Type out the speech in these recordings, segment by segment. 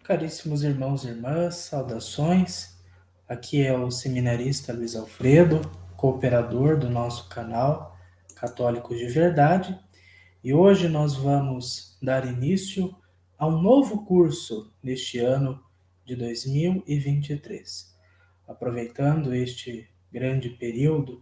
Caríssimos irmãos e irmãs, saudações. Aqui é o seminarista Luiz Alfredo, cooperador do nosso canal Católicos de Verdade, e hoje nós vamos dar início a um novo curso neste ano de 2023. Aproveitando este grande período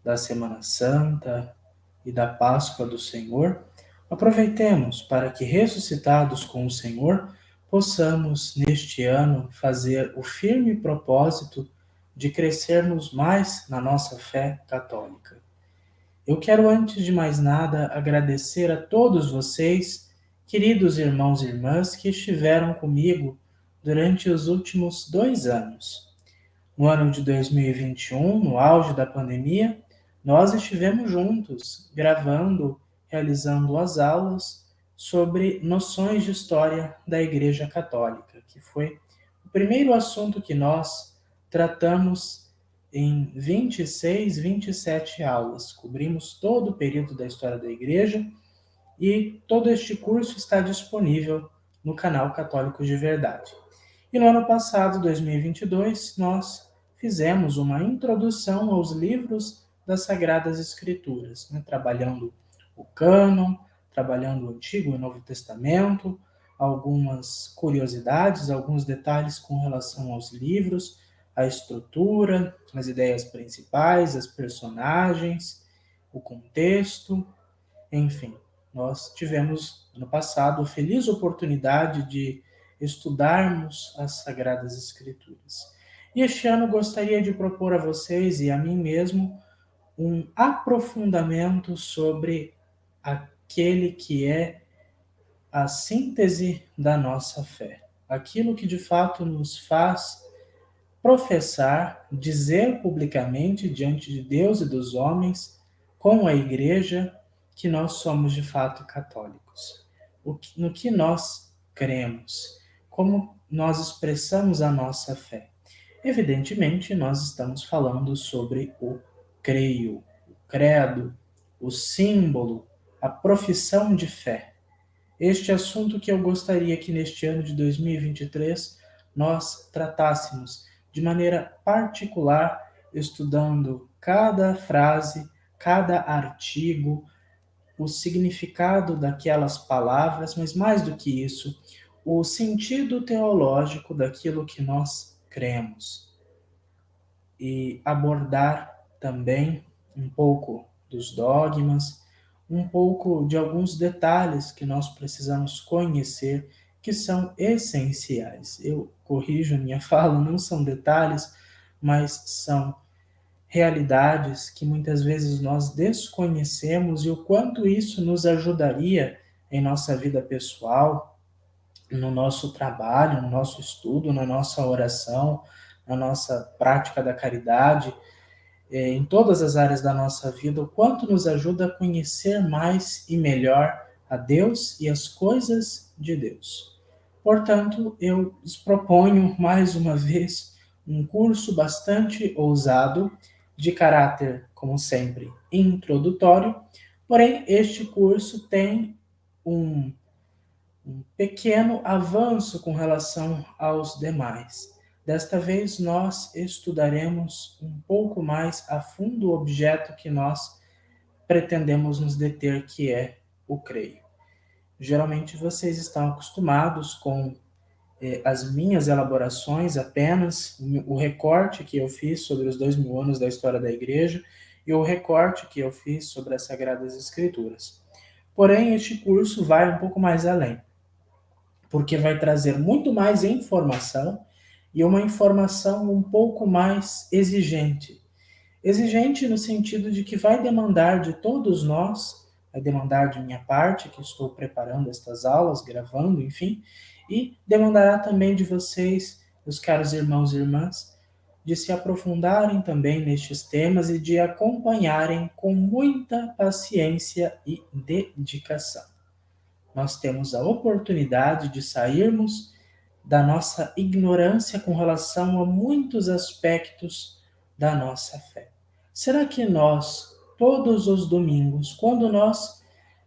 da Semana Santa e da Páscoa do Senhor, aproveitemos para que, ressuscitados com o Senhor, possamos, neste ano, fazer o firme propósito de crescermos mais na nossa fé católica. Eu quero, antes de mais nada, agradecer a todos vocês, queridos irmãos e irmãs, que estiveram comigo durante os últimos 2 anos. No ano de 2021, no auge da pandemia, nós estivemos juntos, gravando, realizando as aulas sobre noções de história da Igreja Católica, que foi o primeiro assunto que nós tratamos em 26, 27 aulas. Cobrimos todo o período da história da Igreja e todo este curso está disponível no canal Católicos de Verdade. E no ano passado, 2022, nós fizemos uma introdução aos livros das Sagradas Escrituras, trabalhando o cânon, trabalhando o Antigo e o Novo Testamento, algumas curiosidades, alguns detalhes com relação aos livros, a estrutura, as ideias principais, as personagens, o contexto, enfim. Nós tivemos, ano passado, a feliz oportunidade de estudarmos as Sagradas Escrituras. E este ano gostaria de propor a vocês e a mim mesmo um aprofundamento sobre aquele que é a síntese da nossa fé. Aquilo que de fato nos faz professar, dizer publicamente diante de Deus e dos homens, com a Igreja, que nós somos de fato católicos. No que nós cremos, como nós expressamos a nossa fé. Evidentemente, nós estamos falando sobre o creio, o credo, o símbolo, a profissão de fé. Este assunto que eu gostaria que neste ano de 2023 nós tratássemos de maneira particular, estudando cada frase, cada artigo, o significado daquelas palavras, mas mais do que isso, o sentido teológico daquilo que nós cremos. E abordar também um pouco dos dogmas, um pouco de alguns detalhes que nós precisamos conhecer, que são essenciais. Eu corrijo a minha fala, não são detalhes, mas são realidades que muitas vezes nós desconhecemos e o quanto isso nos ajudaria em nossa vida pessoal, no nosso trabalho, no nosso estudo, na nossa oração, na nossa prática da caridade, em todas as áreas da nossa vida, o quanto nos ajuda a conhecer mais e melhor a Deus e as coisas de Deus. Portanto, eu lhes proponho mais uma vez um curso bastante ousado, de caráter, como sempre, introdutório, porém este curso tem um pequeno avanço com relação aos demais. Desta vez, nós estudaremos um pouco mais a fundo o objeto que nós pretendemos nos deter, que é o creio. Geralmente, vocês estão acostumados com as minhas elaborações apenas, o recorte que eu fiz sobre os 2000 anos da história da Igreja e o recorte que eu fiz sobre as Sagradas Escrituras. Porém, este curso vai um pouco mais além, porque vai trazer muito mais informação e uma informação um pouco mais exigente. Exigente no sentido de que vai demandar de todos nós, vai demandar de minha parte, que estou preparando estas aulas, gravando, enfim, e demandará também de vocês, meus caros irmãos e irmãs, de se aprofundarem também nestes temas e de acompanharem com muita paciência e dedicação. Nós temos a oportunidade de sairmos da nossa ignorância com relação a muitos aspectos da nossa fé. Será que nós, todos os domingos, quando nós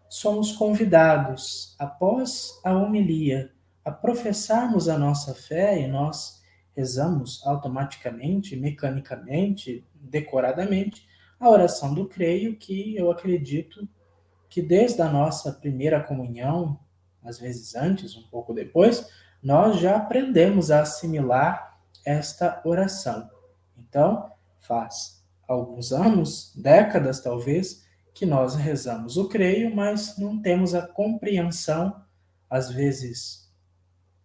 somos convidados, após a homilia, a professarmos a nossa fé e nós rezamos automaticamente, mecanicamente, decoradamente, a oração do creio, que eu acredito que desde a nossa primeira comunhão, às vezes antes, um pouco depois, nós já aprendemos a assimilar esta oração. Então, faz alguns anos, décadas talvez, que nós rezamos o creio, mas não temos a compreensão, às vezes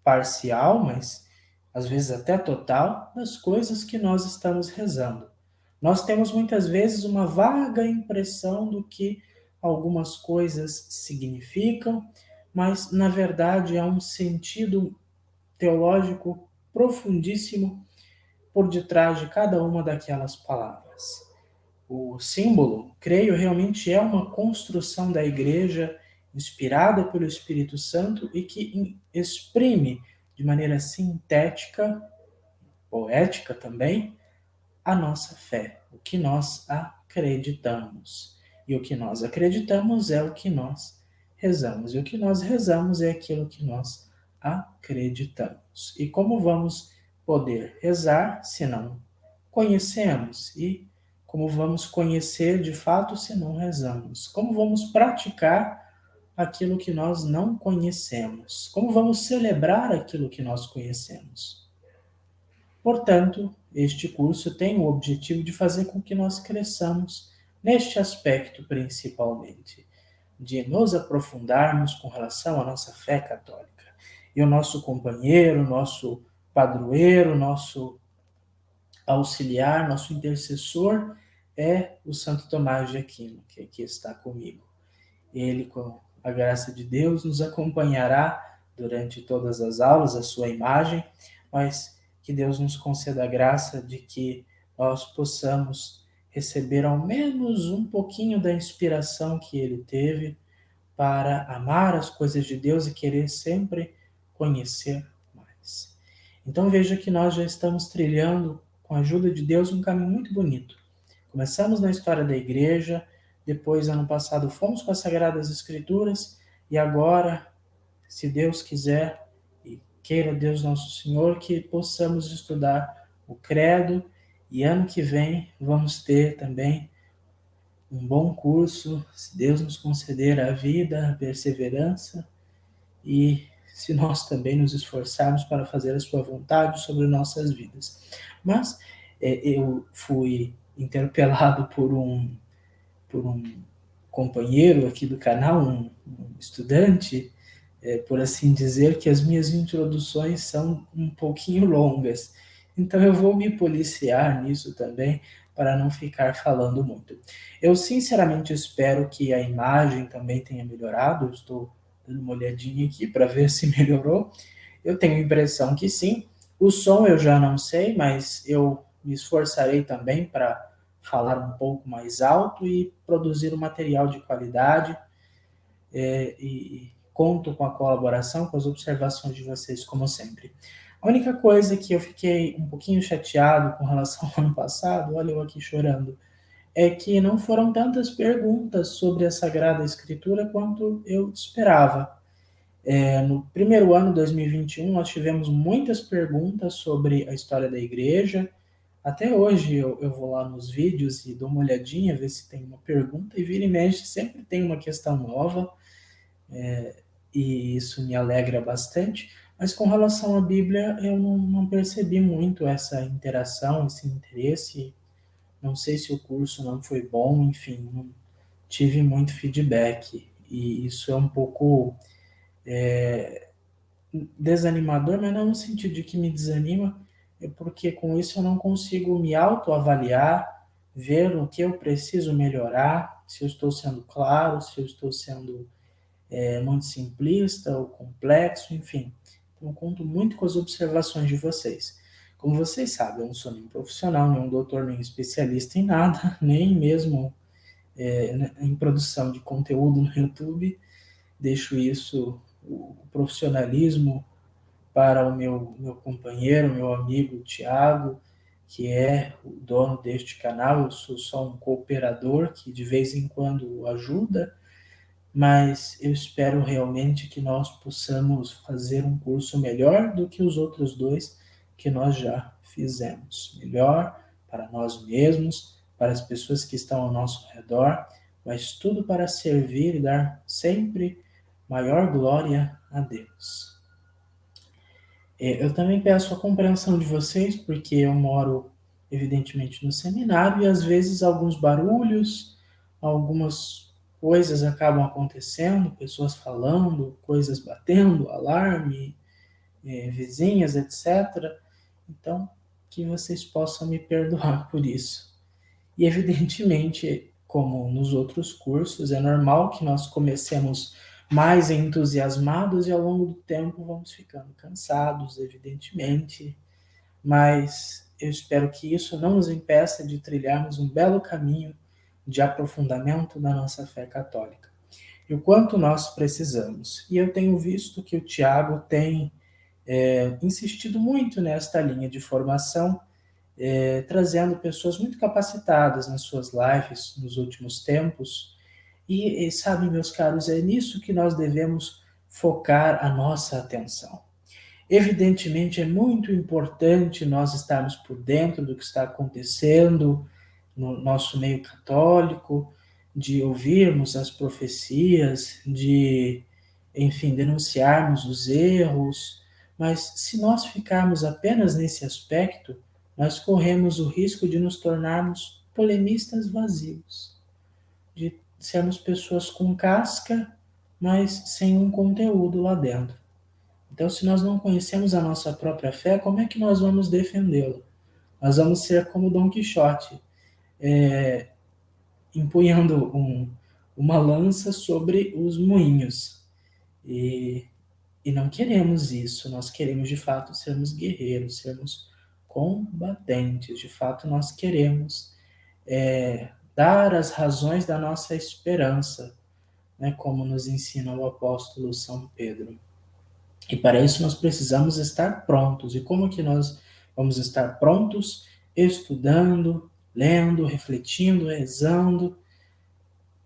parcial, mas às vezes até total, das coisas que nós estamos rezando. Nós temos muitas vezes uma vaga impressão do que algumas coisas significam, mas na verdade há um sentido teológico profundíssimo por detrás de cada uma daquelas palavras. O símbolo, creio, realmente é uma construção da igreja inspirada pelo Espírito Santo e que exprime de maneira sintética, poética também, a nossa fé, o que nós acreditamos. E o que nós acreditamos é o que nós rezamos. E o que nós rezamos é aquilo que nós acreditamos. E como vamos poder rezar se não conhecemos? E como vamos conhecer de fato se não rezamos? Como vamos praticar aquilo que nós não conhecemos? Como vamos celebrar aquilo que nós conhecemos? Portanto, este curso tem o objetivo de fazer com que nós cresçamos neste aspecto principalmente, de nos aprofundarmos com relação à nossa fé católica. E o nosso companheiro, nosso padroeiro, nosso auxiliar, nosso intercessor é o Santo Tomás de Aquino, que aqui está comigo. Ele, com a graça de Deus, nos acompanhará durante todas as aulas, a sua imagem, mas que Deus nos conceda a graça de que nós possamos receber ao menos um pouquinho da inspiração que ele teve para amar as coisas de Deus e querer sempre conhecer mais. Então veja que nós já estamos trilhando, com a ajuda de Deus, um caminho muito bonito. Começamos na história da igreja, depois, ano passado, fomos com as Sagradas Escrituras, e agora, se Deus quiser, e queira Deus Nosso Senhor, que possamos estudar o Credo, e ano que vem vamos ter também um bom curso, se Deus nos conceder a vida, a perseverança, e se nós também nos esforçarmos para fazer a sua vontade sobre nossas vidas. Mas eu fui interpelado por um companheiro aqui do canal, um estudante, por assim dizer, que as minhas introduções são um pouquinho longas. Então eu vou me policiar nisso também, para não ficar falando muito. Eu sinceramente espero que a imagem também tenha melhorado. Eu estou dando uma olhadinha aqui para ver se melhorou. Eu tenho a impressão que sim. O som eu já não sei, mas eu me esforçarei também para falar um pouco mais alto e produzir um material de qualidade, e conto com a colaboração, com as observações de vocês, como sempre. A única coisa que eu fiquei um pouquinho chateado com relação ao ano passado, olha eu aqui chorando, é que não foram tantas perguntas sobre a Sagrada Escritura quanto eu esperava. No primeiro ano, 2021, nós tivemos muitas perguntas sobre a história da igreja. Até hoje eu vou lá nos vídeos e dou uma olhadinha, ver se tem uma pergunta, e vira e mexe, sempre tem uma questão nova, e isso me alegra bastante. Mas com relação à Bíblia, eu não percebi muito essa interação, esse interesse. Não sei se o curso não foi bom, enfim, não tive muito feedback. E isso é um pouco desanimador, mas não no sentido de que me desanima, é porque com isso eu não consigo me autoavaliar, ver o que eu preciso melhorar, se eu estou sendo claro, se eu estou sendo muito simplista ou complexo, enfim. Então, eu conto muito com as observações de vocês. Como vocês sabem, eu não sou nem profissional, nem um doutor, nem especialista em nada, nem mesmo em produção de conteúdo no YouTube. Deixo isso, o profissionalismo, para o meu companheiro, meu amigo Tiago, que é o dono deste canal. Eu sou só um cooperador que de vez em quando o ajuda, mas eu espero realmente que nós possamos fazer um curso melhor do que os outros dois que nós já fizemos. Melhor para nós mesmos, para as pessoas que estão ao nosso redor, mas tudo para servir e dar sempre maior glória a Deus. Eu também peço a compreensão de vocês, porque eu moro, evidentemente, no seminário e às vezes alguns barulhos, algumas coisas acabam acontecendo, pessoas falando, coisas batendo, alarme, vizinhas, etc. Então, que vocês possam me perdoar por isso. E, evidentemente, como nos outros cursos, é normal que nós comecemos mais entusiasmados e ao longo do tempo vamos ficando cansados, evidentemente, mas eu espero que isso não nos impeça de trilharmos um belo caminho de aprofundamento da nossa fé católica. E o quanto nós precisamos. E eu tenho visto que o Tiago tem insistido muito nesta linha de formação, trazendo pessoas muito capacitadas nas suas lives nos últimos tempos. E sabe, meus caros, é nisso que nós devemos focar a nossa atenção. Evidentemente, é muito importante nós estarmos por dentro do que está acontecendo no nosso meio católico, de ouvirmos as profecias, de, enfim, denunciarmos os erros, mas se nós ficarmos apenas nesse aspecto, nós corremos o risco de nos tornarmos polemistas vazios, de sermos pessoas com casca, mas sem um conteúdo lá dentro. Então, se nós não conhecemos a nossa própria fé, como é que nós vamos defendê-la? Nós vamos ser como Dom Quixote, empunhando uma lança sobre os moinhos. E, e não queremos isso, nós queremos de fato sermos guerreiros, sermos combatentes, de fato nós queremos dar as razões da nossa esperança, né, como nos ensina o apóstolo São Pedro. E para isso nós precisamos estar prontos. E como que nós vamos estar prontos? Estudando, lendo, refletindo, rezando,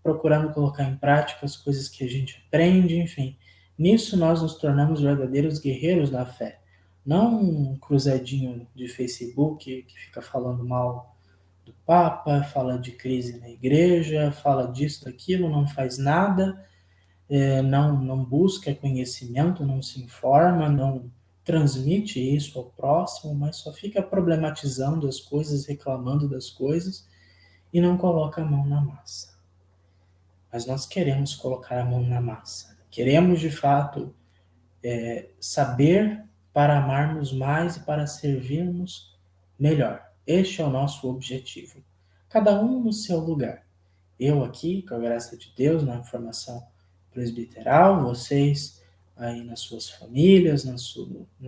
procurando colocar em prática as coisas que a gente aprende, enfim. Nisso nós nos tornamos verdadeiros guerreiros da fé. Não um cruzadinho de Facebook que fica falando mal do Papa, fala de crise na igreja, fala disso, daquilo, não faz nada, não busca conhecimento, não se informa, não transmite isso ao próximo, mas só fica problematizando as coisas, reclamando das coisas e não coloca a mão na massa. Mas nós queremos colocar a mão na massa. Queremos, de fato, saber para amarmos mais e para servirmos melhor. Este é o nosso objetivo. Cada um no seu lugar. Eu aqui, com a graça de Deus, na formação presbiteral, vocês aí nas suas famílias, nas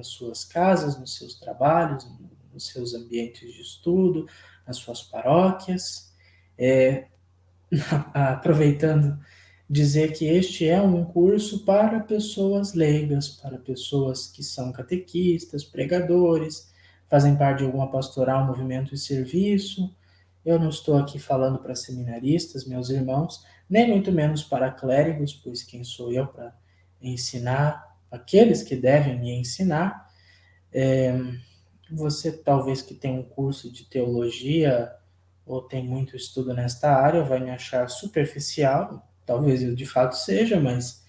suas casas, nos seus trabalhos, nos seus ambientes de estudo, nas suas paróquias. Aproveitando, dizer que este é um curso para pessoas leigas, para pessoas que são catequistas, pregadores, fazem parte de alguma pastoral, movimento e serviço. Eu não estou aqui falando para seminaristas, meus irmãos, nem muito menos para clérigos, pois quem sou eu para ensinar aqueles que devem me ensinar. Você talvez que tem um curso de teologia ou tem muito estudo nesta área vai me achar superficial, talvez eu de fato seja, mas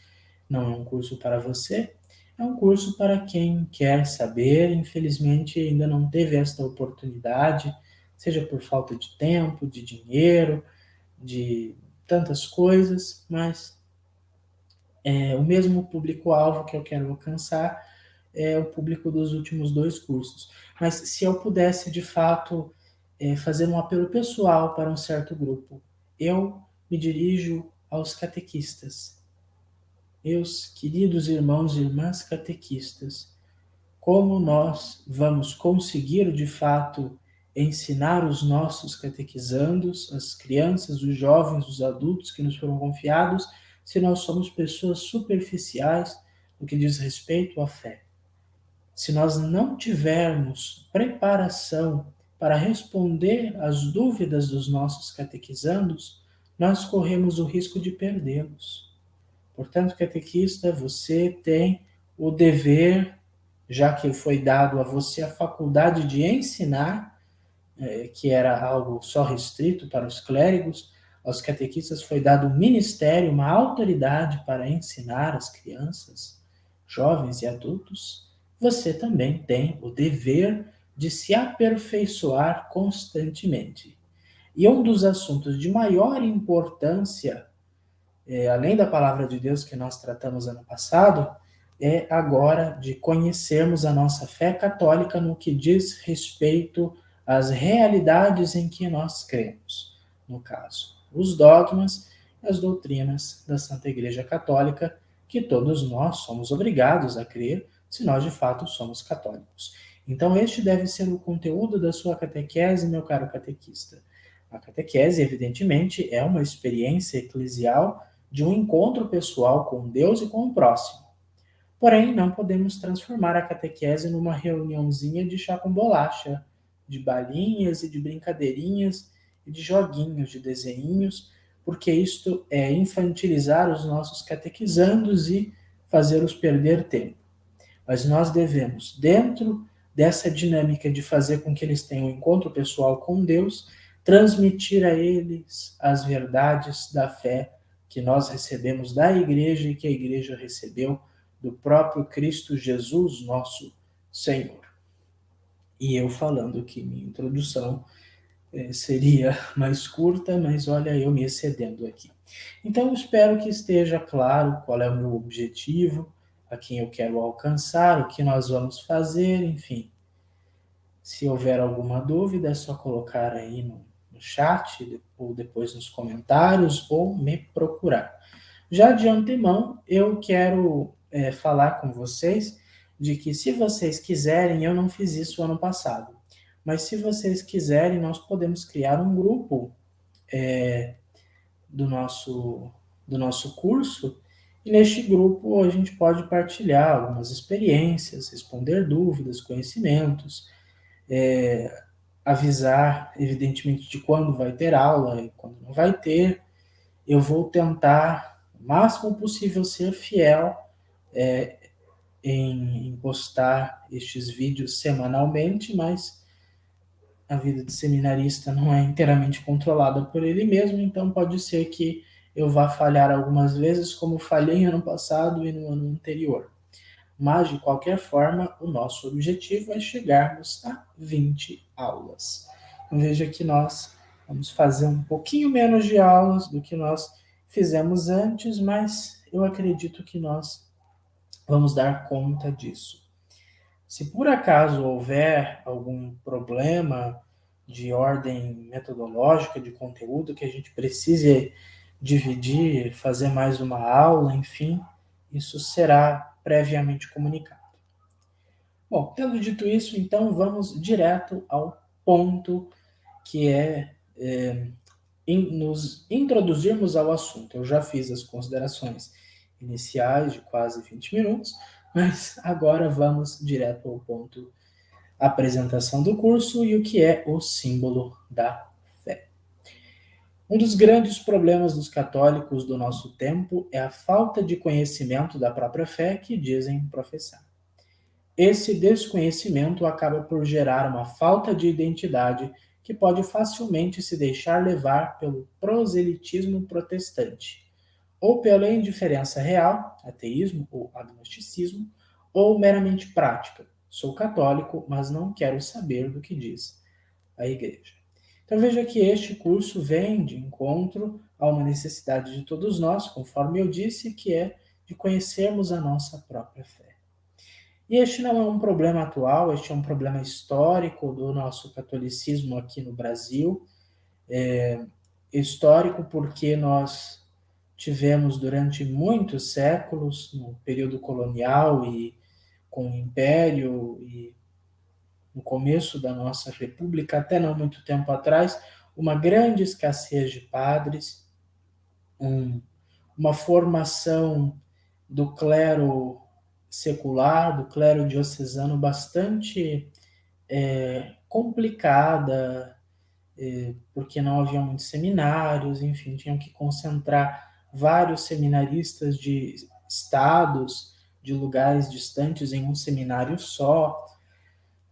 não é um curso para você. É um curso para quem quer saber, infelizmente ainda não teve esta oportunidade, seja por falta de tempo, de dinheiro, de tantas coisas, mas o mesmo público-alvo que eu quero alcançar é o público dos últimos dois cursos. Mas se eu pudesse, de fato, fazer um apelo pessoal para um certo grupo, eu me dirijo aos catequistas. Meus queridos irmãos e irmãs catequistas, como nós vamos conseguir, de fato, ensinar os nossos catequizandos, as crianças, os jovens, os adultos que nos foram confiados, se nós somos pessoas superficiais no que diz respeito à fé? Se nós não tivermos preparação para responder às dúvidas dos nossos catequizandos, nós corremos o risco de perdê-los. Portanto, catequista, você tem o dever, já que foi dado a você a faculdade de ensinar, que era algo só restrito para os clérigos, aos catequistas foi dado um ministério, uma autoridade para ensinar as crianças, jovens e adultos. Você também tem o dever de se aperfeiçoar constantemente. E um dos assuntos de maior importância, além da palavra de Deus que nós tratamos ano passado, é agora de conhecermos a nossa fé católica no que diz respeito às realidades em que nós cremos. No caso, os dogmas e as doutrinas da Santa Igreja Católica, que todos nós somos obrigados a crer, se nós de fato somos católicos. Então, este deve ser o conteúdo da sua catequese, meu caro catequista. A catequese, evidentemente, é uma experiência eclesial de um encontro pessoal com Deus e com o próximo. Porém, não podemos transformar a catequese numa reuniãozinha de chá com bolacha, de balinhas e de brincadeirinhas e de joguinhos, de desenhinhos, porque isto é infantilizar os nossos catequizandos e fazê-los perder tempo. Mas nós devemos, dentro dessa dinâmica de fazer com que eles tenham um encontro pessoal com Deus, transmitir a eles as verdades da fé que nós recebemos da igreja e que a igreja recebeu do próprio Cristo Jesus, nosso Senhor. E eu falando que minha introdução seria mais curta, mas olha eu me excedendo aqui. Então eu espero que esteja claro qual é o meu objetivo, a quem eu quero alcançar, o que nós vamos fazer, enfim. Se houver alguma dúvida, é só colocar aí no chat, ou depois nos comentários, ou me procurar. Já de antemão, eu quero falar com vocês de que se vocês quiserem, eu não fiz isso ano passado, mas se vocês quiserem, nós podemos criar um grupo do nosso curso, e neste grupo a gente pode partilhar algumas experiências, responder dúvidas, conhecimentos, avisar, evidentemente, de quando vai ter aula e quando não vai ter. Eu vou tentar, o máximo possível, ser fiel em postar estes vídeos semanalmente, mas a vida de seminarista não é inteiramente controlada por ele mesmo, então pode ser que eu vá falhar algumas vezes, como falhei ano passado e no ano anterior. Mas, de qualquer forma, o nosso objetivo é chegarmos a 20 aulas. Então, veja que nós vamos fazer um pouquinho menos de aulas do que nós fizemos antes, mas eu acredito que nós vamos dar conta disso. Se por acaso houver algum problema de ordem metodológica, de conteúdo, que a gente precise dividir, fazer mais uma aula, enfim, isso será previamente comunicado. Bom, tendo dito isso, então vamos direto ao ponto, que é nos introduzirmos ao assunto. Eu já fiz as considerações iniciais de quase 20 minutos, mas agora vamos direto ao ponto: apresentação do curso e o que é o símbolo da fé. Um dos grandes problemas dos católicos do nosso tempo é a falta de conhecimento da própria fé que dizem professar. Esse desconhecimento acaba por gerar uma falta de identidade que pode facilmente se deixar levar pelo proselitismo protestante, ou pela indiferença real, ateísmo ou agnosticismo, ou meramente prática. Sou católico, mas não quero saber do que diz a igreja. Então veja que este curso vem de encontro a uma necessidade de todos nós, conforme eu disse, que é de conhecermos a nossa própria fé. E este não é um problema atual, este é um problema histórico do nosso catolicismo aqui no Brasil. Histórico porque nós tivemos durante muitos séculos, no período colonial e com o Império e no começo da nossa República, até não muito tempo atrás, uma grande escassez de padres, uma formação do clero secular, do clero diocesano bastante complicada, porque não havia muitos seminários, enfim, tinham que concentrar vários seminaristas de estados, de lugares distantes em um seminário só.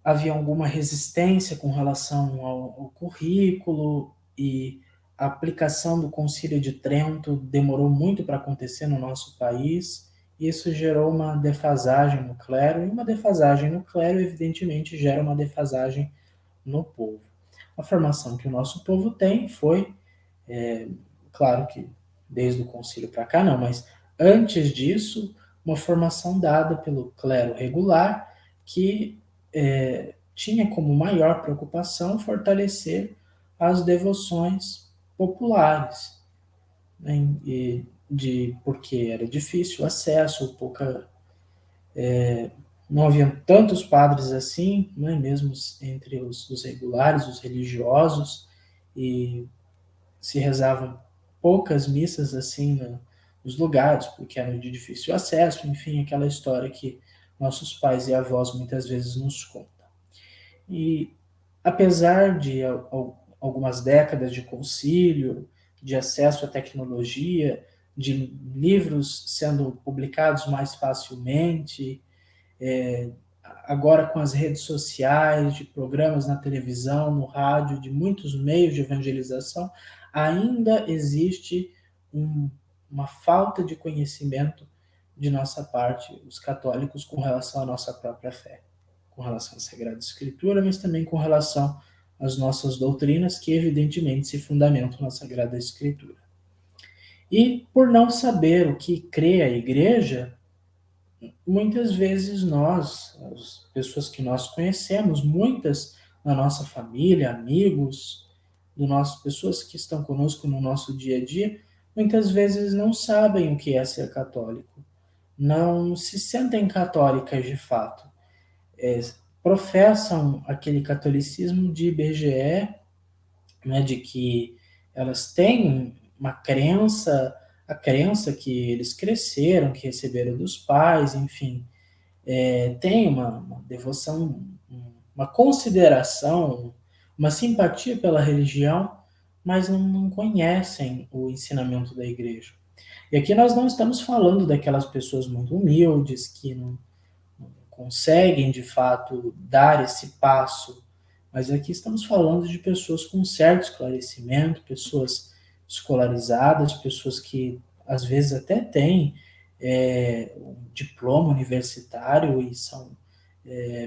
Havia alguma resistência com relação ao currículo, e a aplicação do Concílio de Trento demorou muito para acontecer no nosso país. Isso gerou uma defasagem no clero, e uma defasagem no clero, evidentemente, gera uma defasagem no povo. A formação que o nosso povo tem foi, claro que desde o concílio para cá não, mas antes disso, uma formação dada pelo clero regular, que tinha como maior preocupação fortalecer as devoções populares, né, porque era difícil o acesso, não haviam tantos padres assim, né, mesmo entre os regulares, os religiosos, e se rezavam poucas missas assim nos lugares, porque eram de difícil acesso, enfim, aquela história que nossos pais e avós muitas vezes nos contam. E apesar de algumas décadas de concílio, de acesso à tecnologia, de livros sendo publicados mais facilmente, agora com as redes sociais, de programas na televisão, no rádio, de muitos meios de evangelização, ainda existe uma falta de conhecimento de nossa parte, os católicos, com relação à nossa própria fé, com relação à Sagrada Escritura, mas também com relação às nossas doutrinas, que evidentemente se fundamentam na Sagrada Escritura. E por não saber o que crê a Igreja, muitas vezes nós, as pessoas que nós conhecemos, muitas na nossa família, amigos, pessoas que estão conosco no nosso dia a dia, muitas vezes não sabem o que é ser católico, não se sentem católicas de fato, professam aquele catolicismo de IBGE, né, de que elas têm uma crença, a crença que eles cresceram, que receberam dos pais, enfim, tem uma devoção, uma consideração, uma simpatia pela religião, mas não conhecem o ensinamento da igreja. E aqui nós não estamos falando daquelas pessoas muito humildes que não conseguem de fato dar esse passo, mas aqui estamos falando de pessoas com certo esclarecimento, pessoas escolarizadas, pessoas que às vezes até têm um diploma universitário e são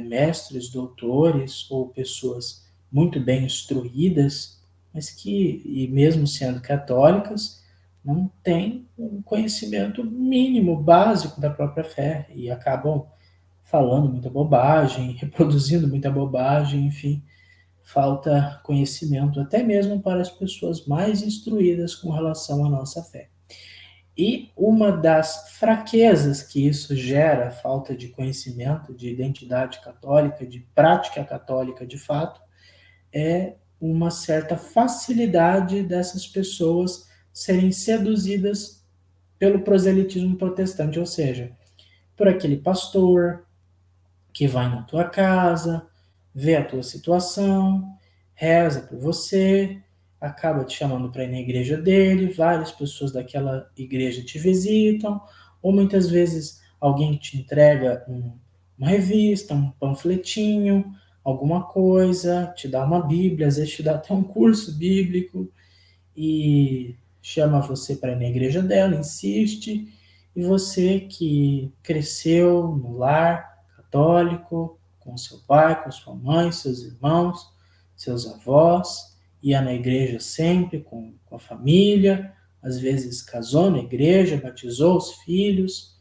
mestres, doutores, ou pessoas muito bem instruídas, mas que, e mesmo sendo católicas, não têm um conhecimento mínimo, básico da própria fé, e acabam falando muita bobagem, reproduzindo muita bobagem, enfim, falta conhecimento até mesmo para as pessoas mais instruídas com relação à nossa fé. E uma das fraquezas que isso gera, falta de conhecimento, de identidade católica, de prática católica de fato, é uma certa facilidade dessas pessoas serem seduzidas pelo proselitismo protestante, ou seja, por aquele pastor que vai na tua casa, vê a tua situação, reza por você, acaba te chamando para ir na igreja dele, várias pessoas daquela igreja te visitam, ou muitas vezes alguém te entrega uma revista, um panfletinho, alguma coisa, te dá uma Bíblia, às vezes te dá até um curso bíblico, e chama você para ir na igreja dela, insiste, e você que cresceu no lar católico, com seu pai, com sua mãe, seus irmãos, seus avós, ia na igreja sempre com a família, às vezes casou na igreja, batizou os filhos,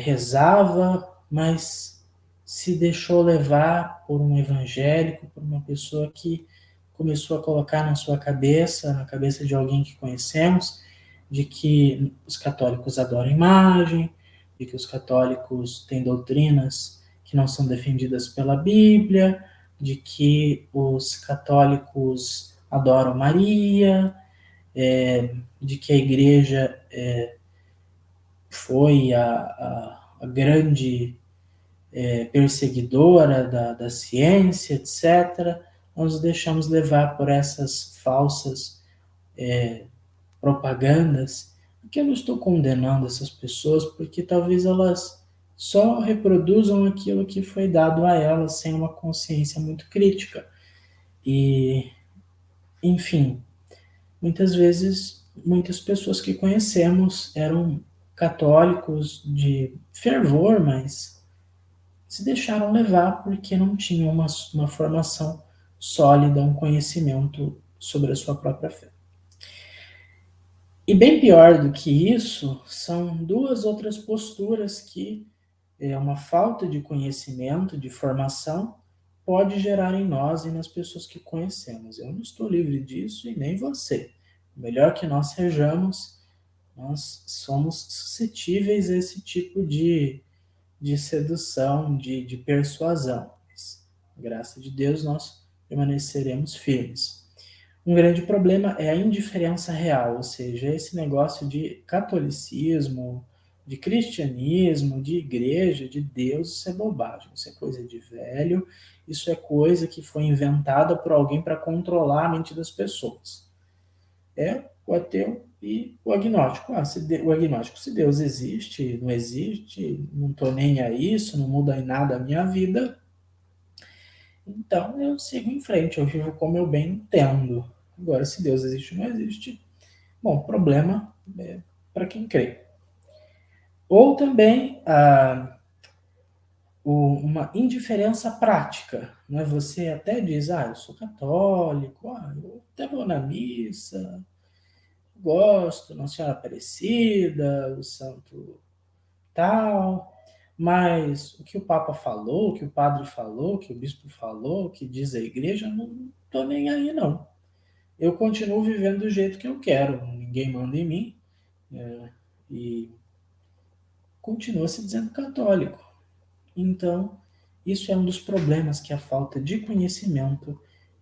rezava, mas se deixou levar por um evangélico, por uma pessoa que começou a colocar na sua cabeça, na cabeça de alguém que conhecemos, de que os católicos adoram imagem, de que os católicos têm doutrinas que não são defendidas pela Bíblia, de que os católicos adoram Maria, de que a igreja foi a grande perseguidora da ciência, etc. Nós nos deixamos levar por essas falsas propagandas, Aqui eu não estou condenando essas pessoas, porque talvez elas só reproduzam aquilo que foi dado a elas sem uma consciência muito crítica. E, enfim, muitas vezes, muitas pessoas que conhecemos eram católicos de fervor, mas se deixaram levar porque não tinham uma formação sólida, um conhecimento sobre a sua própria fé. E bem pior do que isso, são duas outras posturas que uma falta de conhecimento, de formação, pode gerar em nós e nas pessoas que conhecemos. Eu não estou livre disso e nem você. O melhor que nós sejamos, nós somos suscetíveis a esse tipo de sedução, de persuasão. Mas, graças a Deus, nós permaneceremos firmes. Um grande problema é a indiferença real, ou seja, esse negócio de catolicismo, de cristianismo, de igreja, de Deus, isso é bobagem, isso é coisa de velho, isso é coisa que foi inventada por alguém para controlar a mente das pessoas. É o ateu e o agnóstico. O agnóstico, se Deus existe, não existe, não estou nem a isso, não muda em nada a minha vida, então eu sigo em frente, eu vivo como eu bem entendo. Agora, se Deus existe ou não existe, bom, problema é para quem crê. Ou também uma indiferença prática. Né? Você até diz, eu sou católico, eu até vou na missa, gosto, Nossa Senhora Aparecida, o santo tal, mas o que o Papa falou, o que o padre falou, o que o bispo falou, o que diz a igreja, não estou nem aí não. Eu continuo vivendo do jeito que eu quero, ninguém manda em mim, e continua se dizendo católico. Então, isso é um dos problemas que a falta de conhecimento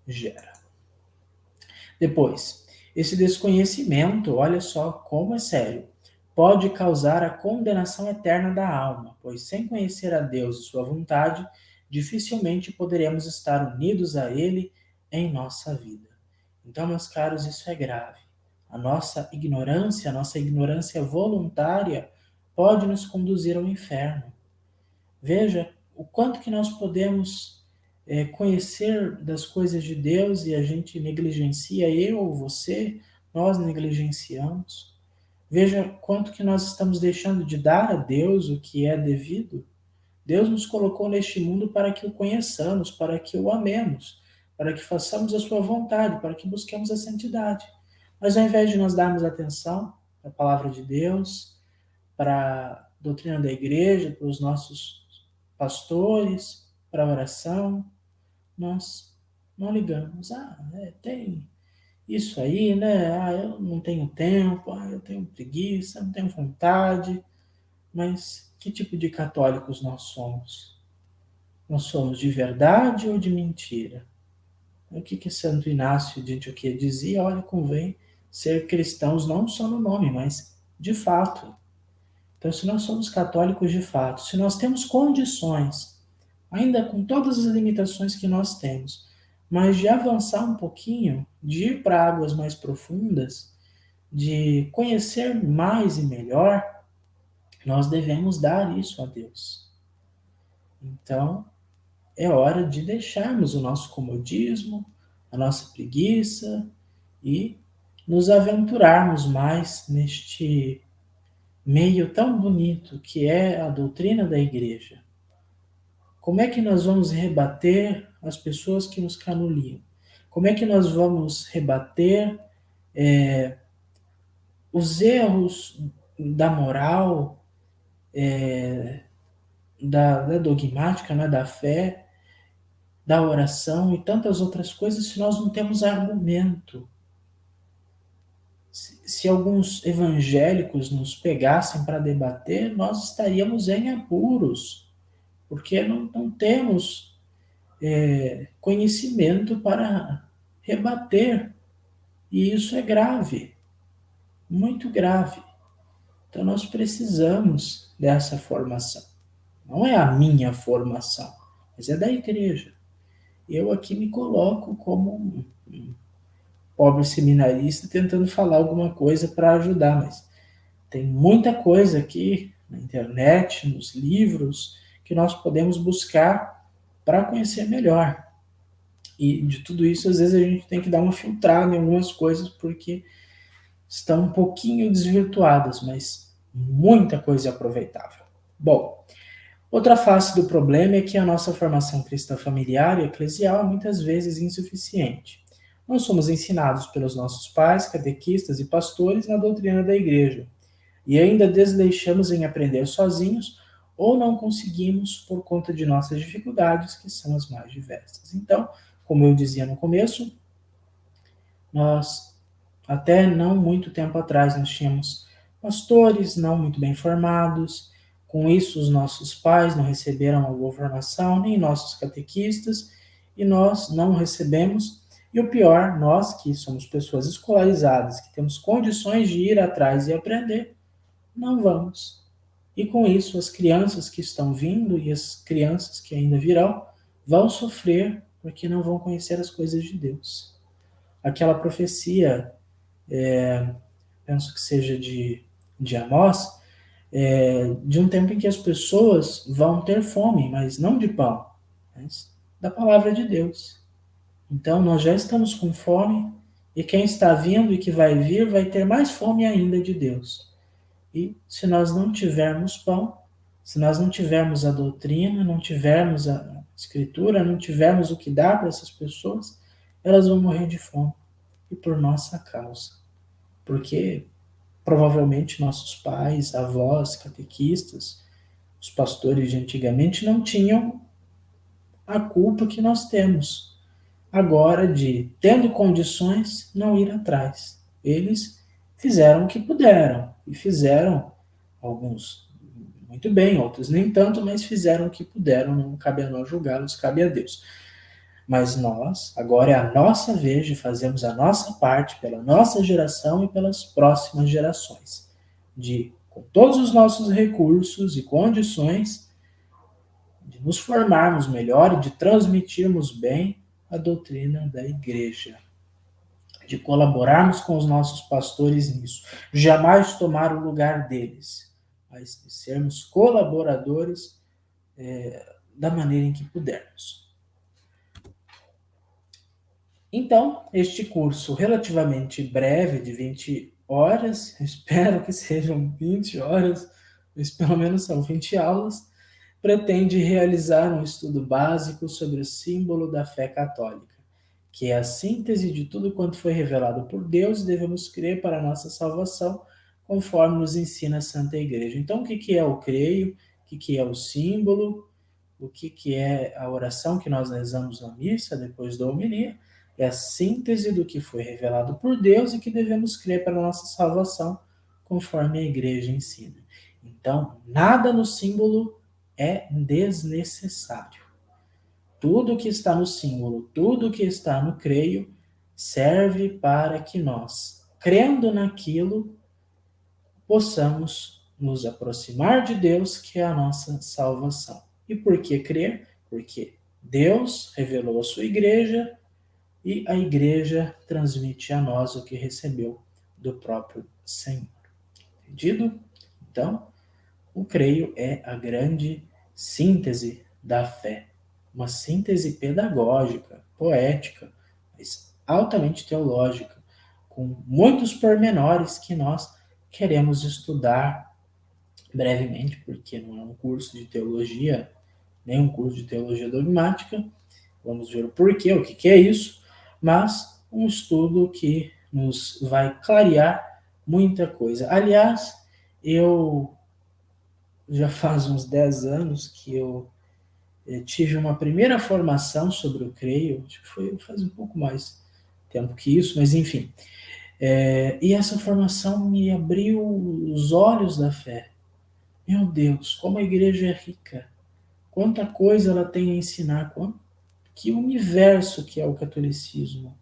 gera. Depois, esse desconhecimento, olha só como é sério, pode causar a condenação eterna da alma, pois sem conhecer a Deus e sua vontade, dificilmente poderemos estar unidos a Ele em nossa vida. Então, meus caros, isso é grave. A nossa ignorância voluntária, pode nos conduzir ao inferno. Veja o quanto que nós podemos conhecer das coisas de Deus e a gente negligencia, eu ou você, nós negligenciamos. Veja quanto que nós estamos deixando de dar a Deus o que é devido. Deus nos colocou neste mundo para que o conheçamos, para que o amemos, para que façamos a sua vontade, para que busquemos a santidade. Mas ao invés de nós darmos atenção à palavra de Deus, para a doutrina da igreja, para os nossos pastores, para a oração, nós não ligamos. Tem isso aí, né? Eu não tenho tempo, eu tenho preguiça, não tenho vontade. Mas que tipo de católicos nós somos? Nós somos de verdade ou de mentira? O que Santo Inácio de Antioquia dizia? Olha, convém ser cristãos não só no nome, mas de fato. Então, se nós somos católicos de fato, se nós temos condições, ainda com todas as limitações que nós temos, mas de avançar um pouquinho, de ir para águas mais profundas, de conhecer mais e melhor, nós devemos dar isso a Deus. Então, é hora de deixarmos o nosso comodismo, a nossa preguiça e nos aventurarmos mais neste meio tão bonito que é a doutrina da igreja. Como é que nós vamos rebater as pessoas que nos canuliam? Como é que nós vamos rebater os erros da moral, da dogmática, né, da fé, da oração e tantas outras coisas se nós não temos argumento? Se alguns evangélicos nos pegassem para debater, nós estaríamos em apuros, porque não temos conhecimento para rebater. E isso é grave, muito grave. Então nós precisamos dessa formação. Não é a minha formação, mas é da igreja. Eu aqui me coloco como um pobre seminarista tentando falar alguma coisa para ajudar, mas Tem muita coisa aqui na internet, nos livros, que nós podemos buscar para conhecer melhor. E de tudo isso, às vezes a gente tem que dar uma filtrada em algumas coisas, porque estão um pouquinho desvirtuadas, mas muita coisa é aproveitável. Bom, outra face do problema é que a nossa formação cristã familiar e eclesial é muitas vezes insuficiente. Não somos ensinados pelos nossos pais, catequistas e pastores na doutrina da igreja, e ainda desleixamos em aprender sozinhos ou não conseguimos por conta de nossas dificuldades, que são as mais diversas. Então, como eu dizia no começo, nós, até não muito tempo atrás, nós tínhamos pastores não muito bem formados, com isso os nossos pais não receberam uma boa formação, nem nossos catequistas, e nós não recebemos, e o pior, nós que somos pessoas escolarizadas, que temos condições de ir atrás e aprender, não vamos. E com isso, as crianças que estão vindo e as crianças que ainda virão vão sofrer porque não vão conhecer as coisas de Deus. Aquela profecia, penso que seja de Amós, de um tempo em que as pessoas vão ter fome, mas não de pão, mas da palavra de Deus. Então, nós já estamos com fome, e quem está vindo e que vai vir vai ter mais fome ainda de Deus. E se nós não tivermos pão, se nós não tivermos a doutrina, não tivermos a escritura, não tivermos o que dar para essas pessoas, elas vão morrer de fome. E por nossa causa. Porque provavelmente nossos pais, avós, catequistas, os pastores de antigamente não tinham a culpa que nós temos agora de, tendo condições, não ir atrás. Eles fizeram o que puderam, e fizeram, alguns muito bem, outros nem tanto, mas fizeram o que puderam, não cabe a nós julgá-los, cabe a Deus. Mas nós, agora é a nossa vez de fazermos a nossa parte pela nossa geração e pelas próximas gerações. De, com todos os nossos recursos e condições, de nos formarmos melhor e de transmitirmos bem a doutrina da igreja, de colaborarmos com os nossos pastores nisso, jamais tomar o lugar deles, mas de sermos colaboradores da maneira em que pudermos. Então, este curso relativamente breve, de 20 horas, espero que sejam 20 horas, mas pelo menos são 20 aulas, pretende realizar um estudo básico sobre o símbolo da fé católica, que é a síntese de tudo quanto foi revelado por Deus e devemos crer para a nossa salvação, conforme nos ensina a Santa Igreja. Então, o que é o creio? O que é o símbolo? O que é a oração que nós rezamos na missa, depois da homilia? É a síntese do que foi revelado por Deus e que devemos crer para a nossa salvação, conforme a Igreja ensina. Então, nada no símbolo é desnecessário. Tudo que está no símbolo, tudo que está no creio, serve para que nós, crendo naquilo, possamos nos aproximar de Deus, que é a nossa salvação. E por que crer? Porque Deus revelou a sua igreja e a igreja transmite a nós o que recebeu do próprio Senhor. Entendido? Então, o creio é a grande síntese da fé. Uma síntese pedagógica, poética, mas altamente teológica, com muitos pormenores que nós queremos estudar brevemente, porque não é um curso de teologia, nem um curso de teologia dogmática. Vamos ver o porquê, o que é isso, mas um estudo que nos vai clarear muita coisa. Aliás, eu já faz uns 10 anos que eu tive uma primeira formação sobre o creio, acho que foi faz um pouco mais tempo que isso, mas enfim. E essa formação me abriu os olhos da fé. Meu Deus, como a igreja é rica, quanta coisa ela tem a ensinar, que universo que é o catolicismo,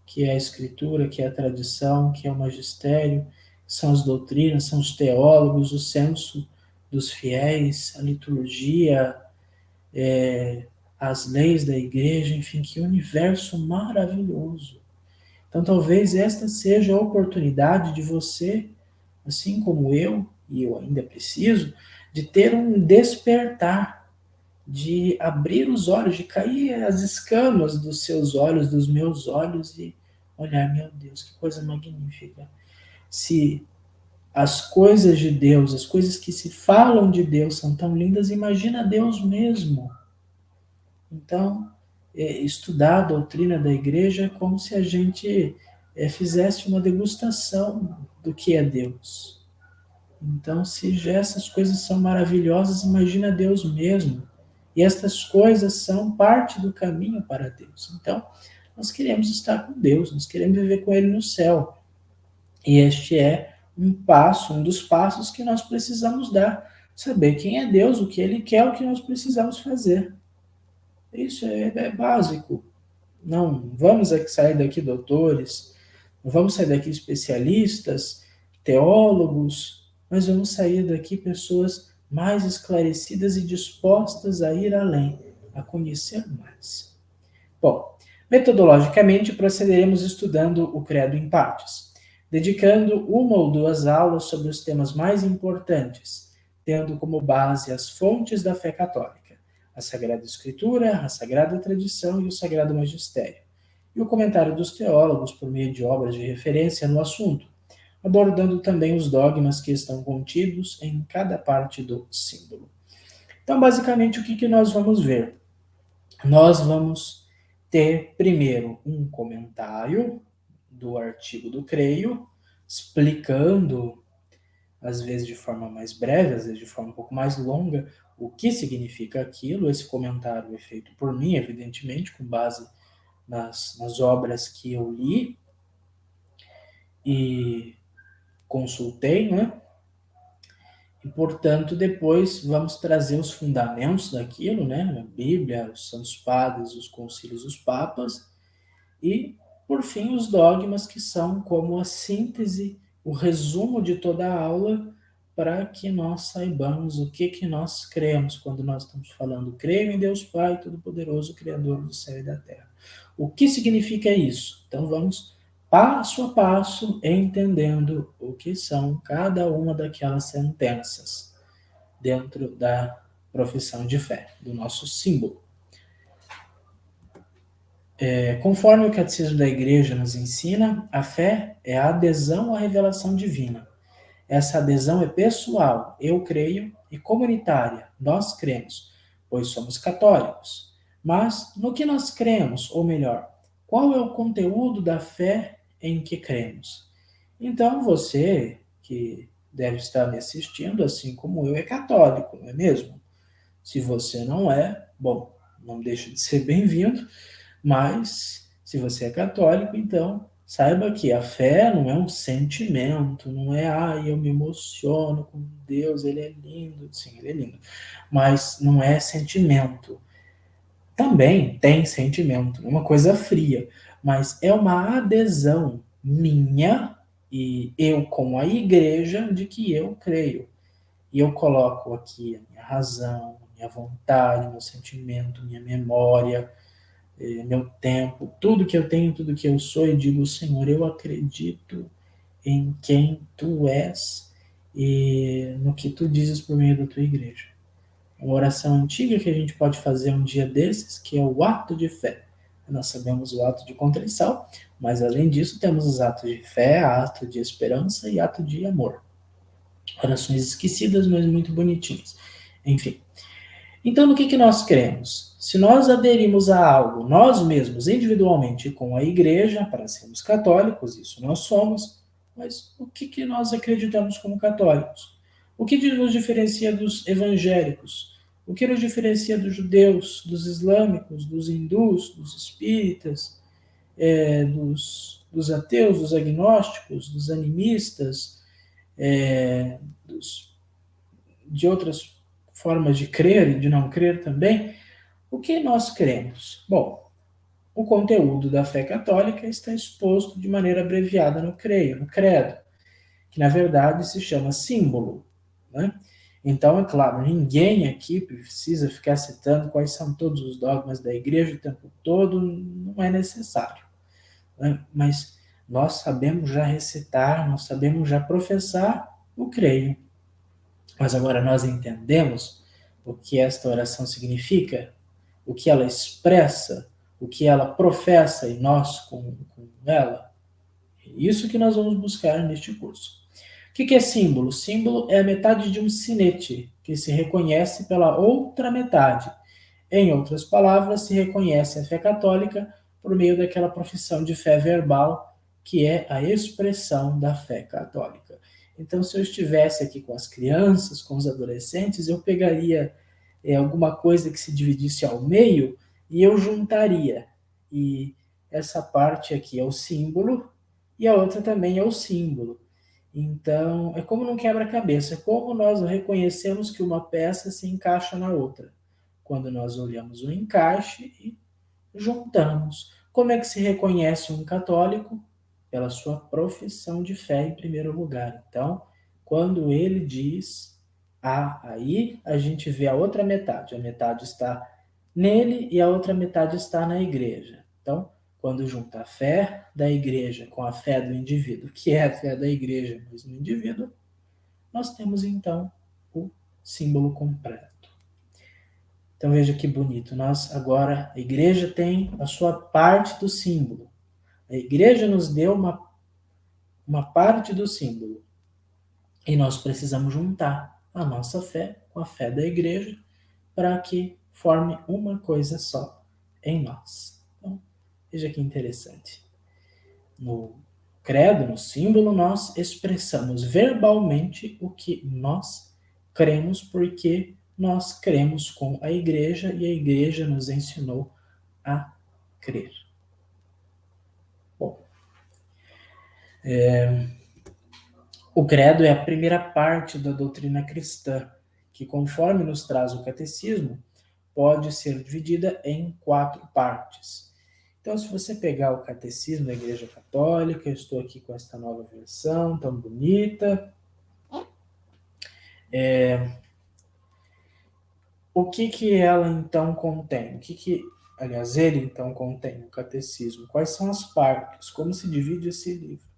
que é a escritura, que é a tradição, que é o magistério, são as doutrinas, são os teólogos, o senso dos fiéis, a liturgia, as leis da igreja, enfim, que universo maravilhoso. Então talvez esta seja a oportunidade de você, assim como e eu ainda preciso, de ter um despertar, de abrir os olhos, de cair as escamas dos seus olhos, dos meus olhos e olhar, meu Deus, que coisa magnífica. Se as coisas de Deus, as coisas que se falam de Deus são tão lindas, imagina Deus mesmo. Então, estudar a doutrina da igreja é como se a gente fizesse uma degustação do que é Deus. Então, se já essas coisas são maravilhosas, imagina Deus mesmo. E estas coisas são parte do caminho para Deus. Então, nós queremos estar com Deus, nós queremos viver com Ele no céu. E este é um passo, um dos passos que nós precisamos dar. Saber quem é Deus, o que Ele quer, o que nós precisamos fazer. Isso é básico. Não vamos sair daqui doutores, não vamos sair daqui especialistas, teólogos, mas vamos sair daqui pessoas mais esclarecidas e dispostas a ir além, a conhecer mais. Bom, metodologicamente procederemos estudando o Credo em partes, dedicando uma ou duas aulas sobre os temas mais importantes, tendo como base as fontes da fé católica, a Sagrada Escritura, a Sagrada Tradição e o Sagrado Magistério, e o comentário dos teólogos por meio de obras de referência no assunto, abordando também os dogmas que estão contidos em cada parte do símbolo. Então, basicamente, o que nós vamos ver? Nós vamos ter, primeiro, um comentário do artigo do Creio, explicando, às vezes de forma mais breve, às vezes de forma um pouco mais longa, o que significa aquilo. Esse comentário é feito por mim, evidentemente, com base nas obras que eu li e consultei, né? E, portanto, depois vamos trazer os fundamentos daquilo, né? A Bíblia, os Santos Padres, os concílios dos papas, e, por fim, os dogmas, que são como a síntese, o resumo de toda a aula, para que nós saibamos o que nós cremos quando nós estamos falando creio em Deus Pai, Todo-Poderoso, Criador do céu e da terra. O que significa isso? Então vamos passo a passo entendendo o que são cada uma daquelas sentenças dentro da profissão de fé, do nosso símbolo. Conforme o Catecismo da Igreja nos ensina, a fé é a adesão à revelação divina. Essa adesão é pessoal, eu creio, e comunitária, nós cremos, pois somos católicos. Mas no que nós cremos, ou melhor, qual é o conteúdo da fé em que cremos? Então você, que deve estar me assistindo, assim como eu, é católico, não é mesmo? Se você não é, bom, não deixa de ser bem-vindo, mas se você é católico, então saiba que a fé não é um sentimento, não é, eu me emociono com Deus, ele é lindo, sim, ele é lindo, mas não é sentimento. Também tem sentimento, é uma coisa fria, mas é uma adesão minha e eu com a igreja de que eu creio. E eu coloco aqui a minha razão, minha vontade, meu sentimento, minha memória, meu tempo, tudo que eu tenho, tudo que eu sou, e digo, Senhor, eu acredito em quem Tu és e no que Tu dizes por meio da Tua igreja. Uma oração antiga que a gente pode fazer um dia desses, que é o ato de fé. Nós sabemos o ato de contrição, mas além disso temos os atos de fé, ato de esperança e ato de amor. Orações esquecidas, mas muito bonitinhas. Enfim. Então, no que nós cremos? Se nós aderimos a algo, nós mesmos, individualmente, com a igreja, para sermos católicos, isso nós somos, mas o que nós acreditamos como católicos? O que nos diferencia dos evangélicos? O que nos diferencia dos judeus, dos islâmicos, dos hindus, dos espíritas, dos ateus, dos agnósticos, dos animistas, de outras formas de crer e de não crer também? O que nós cremos? Bom, o conteúdo da fé católica está exposto de maneira abreviada no credo, que na verdade se chama símbolo, né? Então, é claro, ninguém aqui precisa ficar citando quais são todos os dogmas da igreja o tempo todo, não é necessário, né? Mas nós sabemos já recitar, nós sabemos já professar o creio. Mas agora nós entendemos o que esta oração significa, o que ela expressa, o que ela professa e nós com ela. É isso que nós vamos buscar neste curso. O que é símbolo? Símbolo é a metade de um sinete, que se reconhece pela outra metade. Em outras palavras, se reconhece a fé católica por meio daquela profissão de fé verbal, que é a expressão da fé católica. Então, se eu estivesse aqui com as crianças, com os adolescentes, eu pegaria alguma coisa que se dividisse ao meio e eu juntaria. E essa parte aqui é o símbolo e a outra também é o símbolo. Então, é como num quebra-cabeça, é como nós reconhecemos que uma peça se encaixa na outra. Quando nós olhamos o encaixe e juntamos. Como é que se reconhece um católico? Pela sua profissão de fé em primeiro lugar. Então, quando ele diz aí a gente vê a outra metade. A metade está nele e a outra metade está na igreja. Então, quando junta a fé da igreja com a fé do indivíduo, que é a fé da igreja, mas no indivíduo, nós temos então o símbolo completo. Então veja que bonito. Nós agora, a igreja tem a sua parte do símbolo. A igreja nos deu uma parte do símbolo. E nós precisamos juntar a nossa fé com a fé da igreja para que forme uma coisa só em nós. Então, veja que interessante. No credo, no símbolo, nós expressamos verbalmente o que nós cremos, porque nós cremos com a igreja e a igreja nos ensinou a crer. Bom, o credo é a primeira parte da doutrina cristã, que, conforme nos traz o catecismo, pode ser dividida em 4 partes. Então, se você pegar o catecismo da Igreja Católica, eu estou aqui com esta nova versão tão bonita. O que ela então contém? Aliás, ele então contém, o catecismo? Quais são as partes? Como se divide esse livro?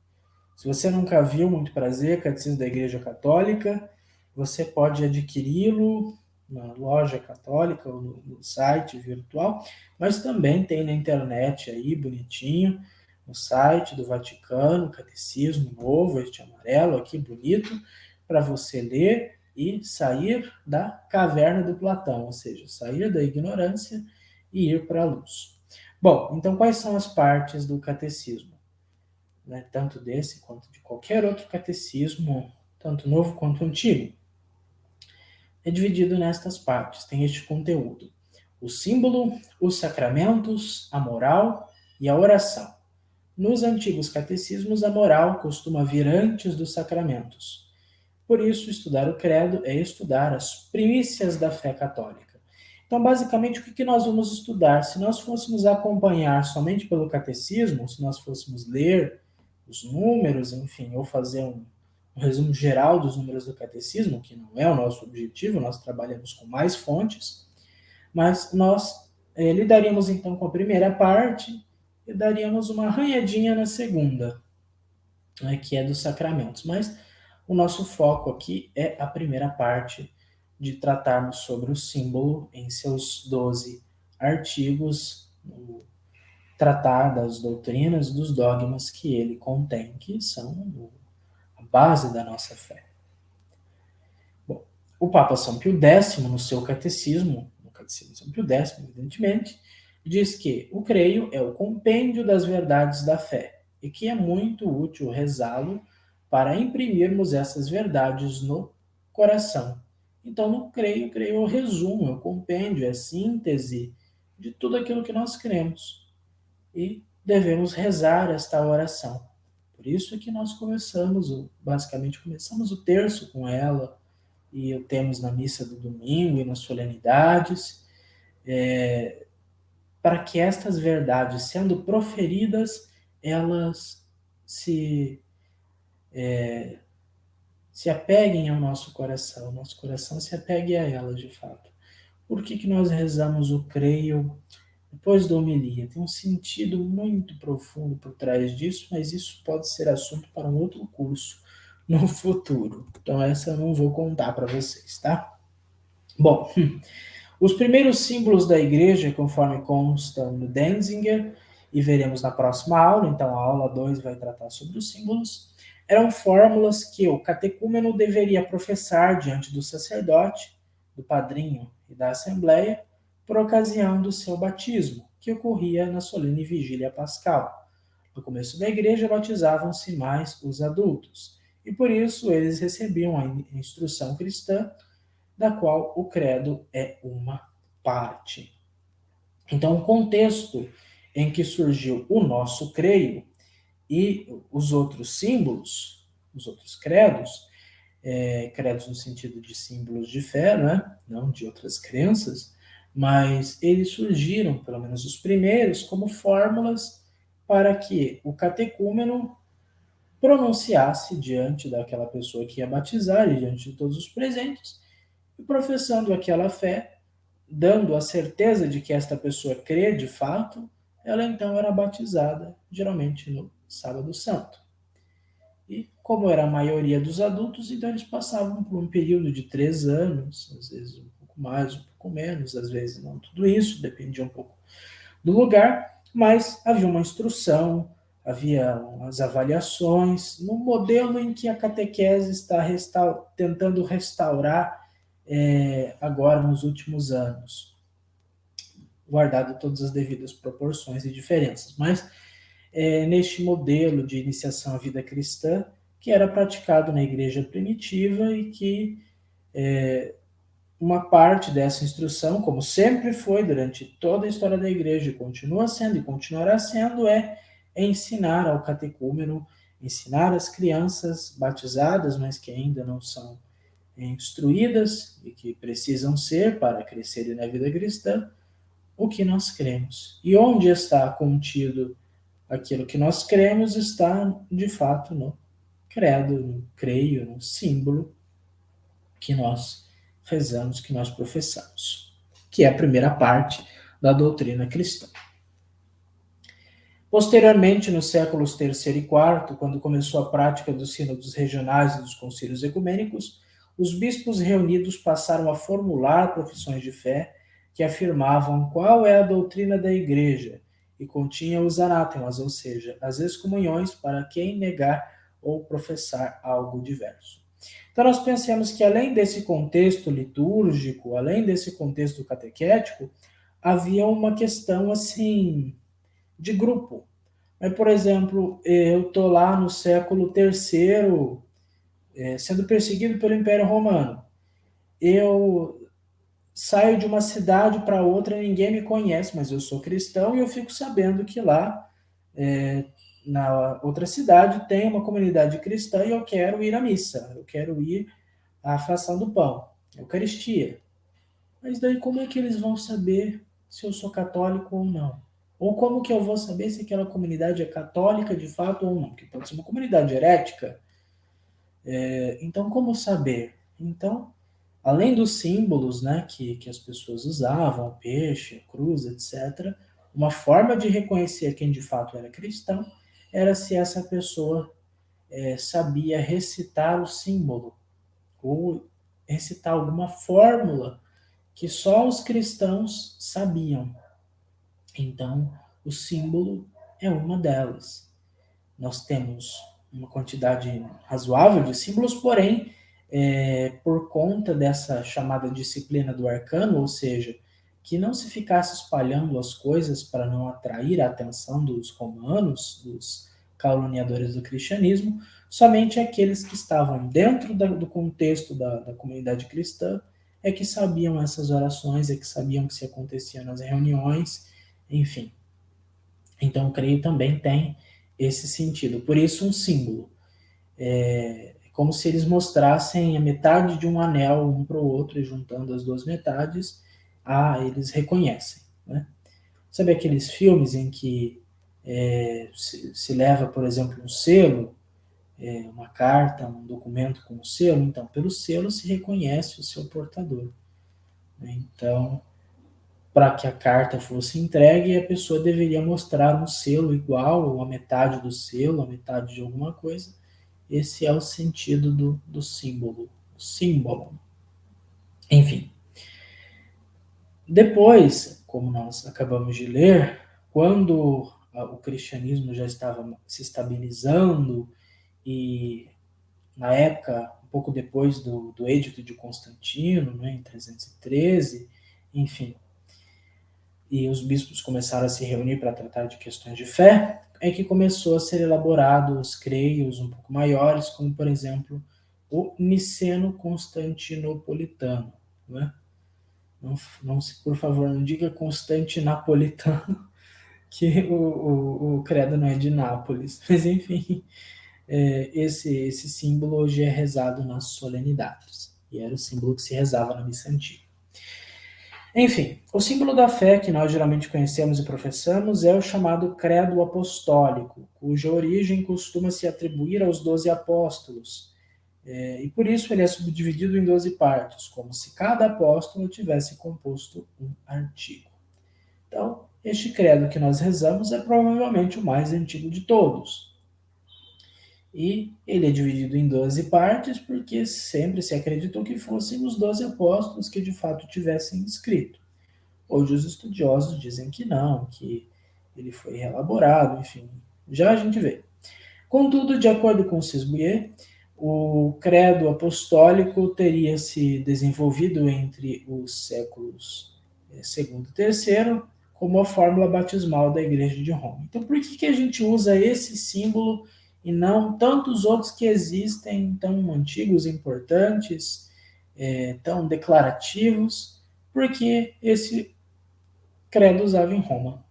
Se você nunca viu, muito prazer, Catecismo da Igreja Católica, você pode adquiri-lo na loja católica ou no site virtual, mas também tem na internet aí, bonitinho, no site do Vaticano, Catecismo Novo, este amarelo aqui, bonito, para você ler e sair da caverna do Platão, ou seja, sair da ignorância e ir para a luz. Bom, então quais são as partes do catecismo? Né, tanto desse quanto de qualquer outro catecismo, tanto novo quanto antigo, é dividido nestas partes, tem este conteúdo: o símbolo, os sacramentos, a moral e a oração. Nos antigos catecismos, a moral costuma vir antes dos sacramentos. Por isso, estudar o credo é estudar as primícias da fé católica. Então, basicamente, o que nós vamos estudar? Se nós fôssemos acompanhar somente pelo catecismo, se nós fôssemos ler os números, enfim, ou fazer um resumo geral dos números do catecismo, que não é o nosso objetivo, nós trabalhamos com mais fontes, mas nós lidaríamos então com a primeira parte e daríamos uma arranhadinha na segunda, né, que é dos sacramentos. Mas o nosso foco aqui é a primeira parte, de tratarmos sobre o símbolo em seus 12 artigos, no tratar das doutrinas, dos dogmas que ele contém, que são a base da nossa fé. Bom, o Papa São Pio X, no seu catecismo, no catecismo de São Pio X, evidentemente, diz que o creio é o compêndio das verdades da fé e que é muito útil rezá-lo para imprimirmos essas verdades no coração. Então, no creio é o resumo, é o compêndio, é a síntese de tudo aquilo que nós cremos. E devemos rezar esta oração. Por isso que nós basicamente começamos o terço com ela, e o temos na missa do domingo e nas solenidades, para que estas verdades, sendo proferidas, elas se apeguem ao nosso coração se apegue a elas de fato. Por que nós rezamos o creio depois da homilia? Tem um sentido muito profundo por trás disso, mas isso pode ser assunto para um outro curso. no futuro. Então essa eu não vou contar para vocês, tá? Bom, os primeiros símbolos da igreja, conforme constam no Denzinger, e veremos na próxima aula, então a aula 2 vai tratar sobre os símbolos, eram fórmulas que o catecúmeno deveria professar diante do sacerdote, do padrinho e da assembleia, por ocasião do seu batismo, que ocorria na solene vigília pascal. No começo da igreja batizavam-se mais os adultos, e por isso eles recebiam a instrução cristã, da qual o credo é uma parte. Então, o contexto em que surgiu o nosso creio e os outros símbolos, os outros credos, credos no sentido de símbolos de fé, né? Não de outras crenças, mas eles surgiram, pelo menos os primeiros, como fórmulas para que o catecúmeno pronunciasse diante daquela pessoa que ia batizar e diante de todos os presentes, e professando aquela fé, dando a certeza de que esta pessoa crê de fato, ela então era batizada, geralmente no Sábado Santo. E como era a maioria dos adultos, então eles passavam por um período de 3 anos, às vezes um pouco mais, um pouco menos, às vezes não tudo isso, dependia um pouco do lugar, mas havia uma instrução, havia as avaliações, no modelo em que a catequese está tentando restaurar agora nos últimos anos, guardado todas as devidas proporções e diferenças, mas neste modelo de iniciação à vida cristã que era praticado na igreja primitiva e que uma parte dessa instrução, como sempre foi durante toda a história da igreja, e continua sendo e continuará sendo, é ensinar ao catecúmeno, ensinar as crianças batizadas, mas que ainda não são instruídas e que precisam ser para crescerem na vida cristã, o que nós cremos. E onde está contido aquilo que nós cremos está, de fato, no credo, no creio, no símbolo que nós rezamos, que nós professamos, que é a primeira parte da doutrina cristã. Posteriormente, nos séculos III e IV, quando começou a prática dos sínodos regionais e dos concílios ecumênicos, os bispos reunidos passaram a formular profissões de fé que afirmavam qual é a doutrina da igreja e continham os anátemas, ou seja, as excomunhões para quem negar ou professar algo diverso. Então nós pensamos que além desse contexto litúrgico, além desse contexto catequético, havia uma questão assim de grupo. Mas, por exemplo, eu estou lá no século III, sendo perseguido pelo Império Romano. Eu saio de uma cidade para outra, ninguém me conhece, mas eu sou cristão e eu fico sabendo que lá, na outra cidade, tem uma comunidade cristã e eu quero ir à missa, eu quero ir à fração do pão, Eucaristia. Mas daí como é que eles vão saber se eu sou católico ou não? Ou como que eu vou saber se aquela comunidade é católica de fato ou não? Porque pode ser uma comunidade herética. Então, como saber? Então, além dos símbolos, né, que as pessoas usavam, o peixe, a cruz, etc., uma forma de reconhecer quem de fato era cristão era se essa pessoa sabia recitar o símbolo ou recitar alguma fórmula que só os cristãos sabiam. Então, o símbolo é uma delas. Nós temos uma quantidade razoável de símbolos, porém, por conta dessa chamada disciplina do arcano, ou seja, que não se ficasse espalhando as coisas para não atrair a atenção dos romanos, dos caluniadores do cristianismo, somente aqueles que estavam dentro do contexto da comunidade cristã é que sabiam essas orações, é que sabiam que se acontecia nas reuniões, enfim. Então, creio também tem esse sentido. Por isso, um símbolo. É como se eles mostrassem a metade de um anel um para o outro e juntando as duas metades, eles reconhecem. Né? Sabe aqueles filmes em que se leva, por exemplo, um selo, uma carta, um documento com um selo? Então, pelo selo se reconhece o seu portador. Né? Então, para que a carta fosse entregue, a pessoa deveria mostrar um selo igual, ou a metade do selo, a metade de alguma coisa, esse é o sentido do símbolo. Símbolo. Enfim. Depois, como nós acabamos de ler, quando o cristianismo já estava se estabilizando e na época, um pouco depois do Edito de Constantino, né, em 313, enfim, e os bispos começaram a se reunir para tratar de questões de fé, é que começou a ser elaborados creios um pouco maiores, como, por exemplo, o Niceno-Constantinopolitano. Né? Não, por favor, não diga Constantinapolitano, que o credo não é de Nápoles. Mas, enfim, esse símbolo hoje é rezado nas solenidades. E era o símbolo que se rezava na missa antiga. Enfim, o símbolo da fé que nós geralmente conhecemos e professamos é o chamado credo apostólico, cuja origem costuma se atribuir aos 12 apóstolos. E por isso ele é subdividido em 12 partes, como se cada apóstolo tivesse composto um artigo. Então, este credo que nós rezamos é provavelmente o mais antigo de todos. E ele é dividido em 12 partes porque sempre se acreditou que fossem os 12 apóstolos que de fato tivessem escrito. Hoje os estudiosos dizem que não, que ele foi reelaborado, enfim, já a gente vê. Contudo, de acordo com Sisbuye, o credo apostólico teria se desenvolvido entre os séculos II e III como a fórmula batismal da Igreja de Roma. Então, por que a gente usa esse símbolo e não tantos outros que existem, tão antigos, importantes, tão declarativos? Porque esse credo usava em Roma.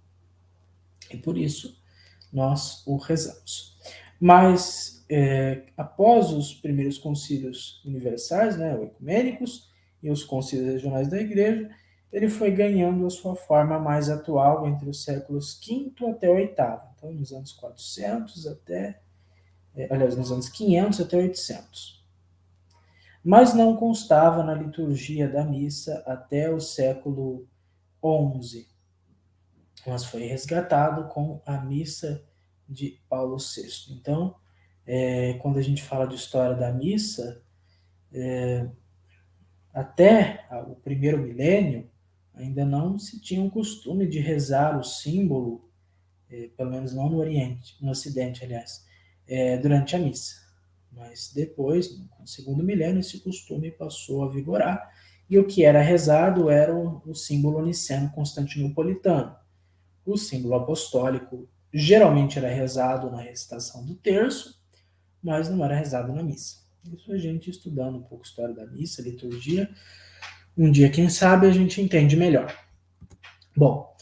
E por isso nós o rezamos. Mas, após os primeiros concílios universais, né, os ecumênicos, e os concílios regionais da Igreja, ele foi ganhando a sua forma mais atual entre os séculos V até o VIII. Então, nos anos 400 até... nos anos 500 até 800. Mas não constava na liturgia da missa até o século XI, mas foi resgatado com a missa de Paulo VI. Então, quando a gente fala de história da missa, até o primeiro milênio, ainda não se tinha o costume de rezar o símbolo, pelo menos não no Oriente, no Ocidente, aliás, durante a missa. Mas depois, no segundo milênio, esse costume passou a vigorar, e o que era rezado era o símbolo niceno-constantinopolitano. O símbolo apostólico geralmente era rezado na recitação do terço, mas não era rezado na missa. Isso a gente estudando um pouco a história da missa, liturgia, um dia, quem sabe, a gente entende melhor. Bom,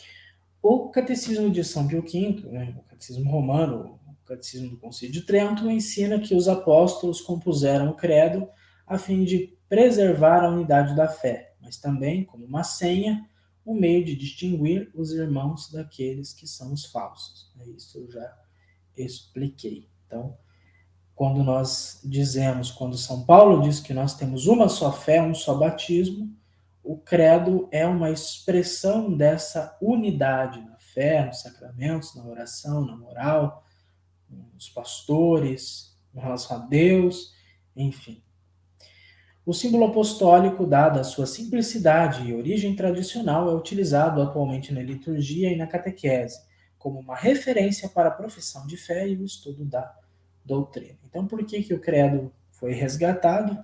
o Catecismo de São Pio V, né, o Catecismo Romano, o Catecismo do Concílio de Trento, ensina que os apóstolos compuseram o credo a fim de preservar a unidade da fé, mas também, como uma senha, um meio de distinguir os irmãos daqueles que são os falsos. Isso eu já expliquei. Então, quando nós dizemos, quando São Paulo diz que nós temos uma só fé, um só batismo, o credo é uma expressão dessa unidade na fé, nos sacramentos, na oração, na moral, nos pastores, em relação a Deus, enfim. O símbolo apostólico, dada a sua simplicidade e origem tradicional, é utilizado atualmente na liturgia e na catequese, como uma referência para a profissão de fé e o estudo da doutrina. Então, por que o credo foi resgatado?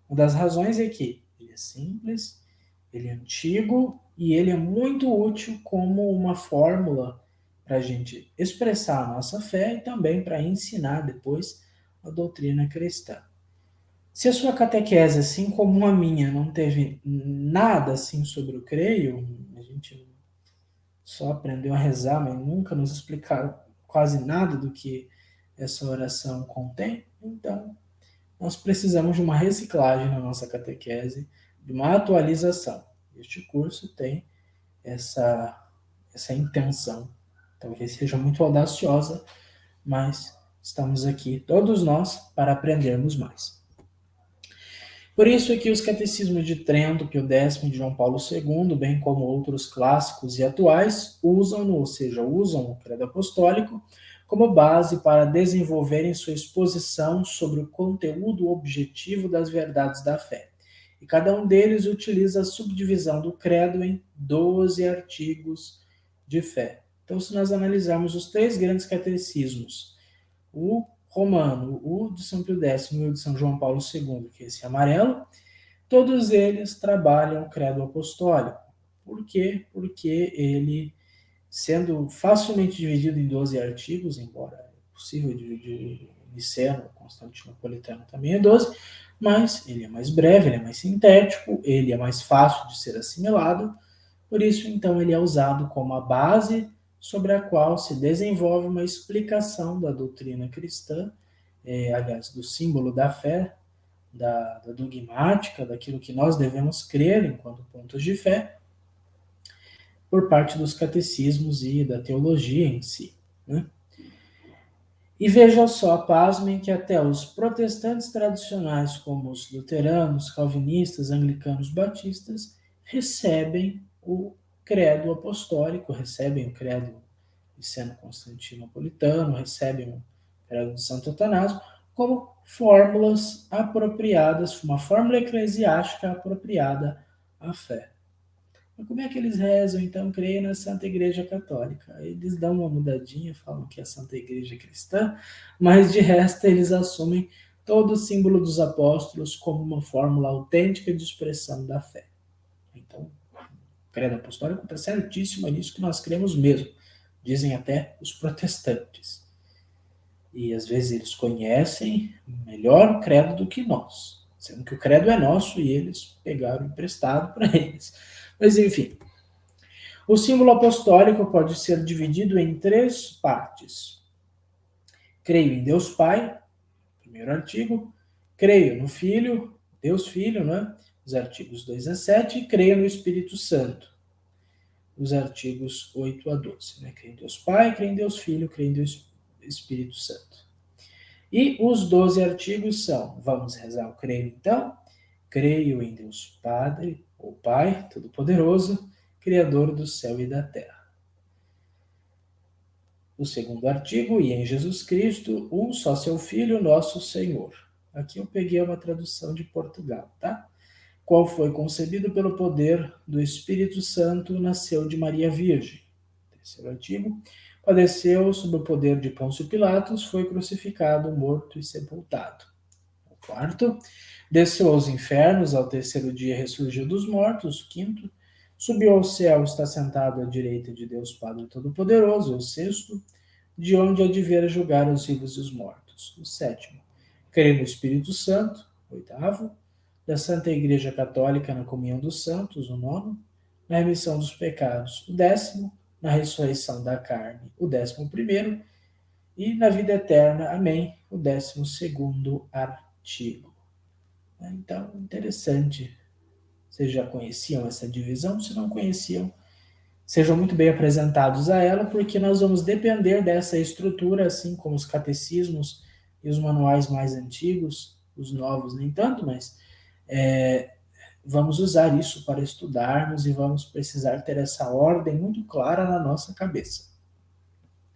Uma das razões é que ele é simples, ele é antigo e ele é muito útil como uma fórmula para a gente expressar a nossa fé e também para ensinar depois a doutrina cristã. Se a sua catequese, assim como a minha, não teve nada assim sobre o creio, a gente só aprendeu a rezar, mas nunca nos explicaram quase nada do que essa oração contém, então nós precisamos de uma reciclagem na nossa catequese, de uma atualização. Este curso tem essa intenção. Talvez seja muito audaciosa, mas estamos aqui, todos nós, para aprendermos mais. Por isso é que os catecismos de Trento, Pio X e de João Paulo II, bem como outros clássicos e atuais, usam o credo apostólico como base para desenvolverem sua exposição sobre o conteúdo objetivo das verdades da fé. E cada um deles utiliza a subdivisão do credo em 12 artigos de fé. Então, se nós analisarmos os 3 grandes catecismos, o romano, o de São Pio X e o de São João Paulo II, que é esse amarelo, todos eles trabalham o credo apostólico. Por quê? Porque ele, sendo facilmente dividido em 12 artigos, embora é possível dividir niceno, constantinopolitano também é 12, mas ele é mais breve, ele é mais sintético, ele é mais fácil de ser assimilado, por isso, então, ele é usado como a base sobre a qual se desenvolve uma explicação da doutrina cristã, aliás, do símbolo da fé, da dogmática, daquilo que nós devemos crer enquanto pontos de fé, por parte dos catecismos e da teologia em si. Né? E veja só, pasmem, que até os protestantes tradicionais, como os luteranos, calvinistas, anglicanos, batistas, recebem o credo apostólico, recebem o credo niceno-constantinopolitano, recebem o credo de Santo Atanásio, como fórmulas apropriadas, uma fórmula eclesiástica apropriada à fé. Mas como é que eles rezam, então? Creio na Santa Igreja Católica. Eles dão uma mudadinha, falam que é a Santa Igreja Cristã, mas de resto eles assumem todo o símbolo dos apóstolos como uma fórmula autêntica de expressão da fé. Então, o credo apostólico está certíssimo, é nisso que nós cremos mesmo. Dizem até os protestantes. E às vezes eles conhecem melhor o credo do que nós, sendo que o credo é nosso e eles pegaram emprestado para eles. Mas enfim, o símbolo apostólico pode ser dividido em 3 partes. Creio em Deus Pai, primeiro artigo. Creio no Filho, Deus Filho, né? Os artigos 2 a 7. E creio no Espírito Santo, os artigos 8 a 12. Né? Creio em Deus Pai, creio em Deus Filho, creio em Deus Espírito Santo. E os 12 artigos são, vamos rezar o creio então, creio em Deus Padre, ou Pai, Todo-Poderoso, Criador do céu e da terra. O segundo artigo, e em Jesus Cristo, um só seu Filho, nosso Senhor. Aqui eu peguei uma tradução de Portugal, tá? Qual foi concebido pelo poder do Espírito Santo, nasceu de Maria Virgem. Terceiro artigo, padeceu sob o poder de Pôncio Pilatos, foi crucificado, morto e sepultado. O quarto, desceu aos infernos, ao terceiro dia ressurgiu dos mortos. O quinto, subiu ao céu, está sentado à direita de Deus Padre Todo-Poderoso. O sexto, de onde há de vir a julgar os vivos e os mortos. O sétimo, creio no Espírito Santo. O oitavo, da Santa Igreja Católica na comunhão dos santos. O nono, na remissão dos pecados. O décimo, na ressurreição da carne. O 11º, e na vida eterna. Amém. O 12º artigo. Então, interessante. Vocês já conheciam essa divisão? Se não conheciam, sejam muito bem apresentados a ela, porque nós vamos depender dessa estrutura, assim como os catecismos e os manuais mais antigos, os novos nem tanto, mas vamos usar isso para estudarmos e vamos precisar ter essa ordem muito clara na nossa cabeça.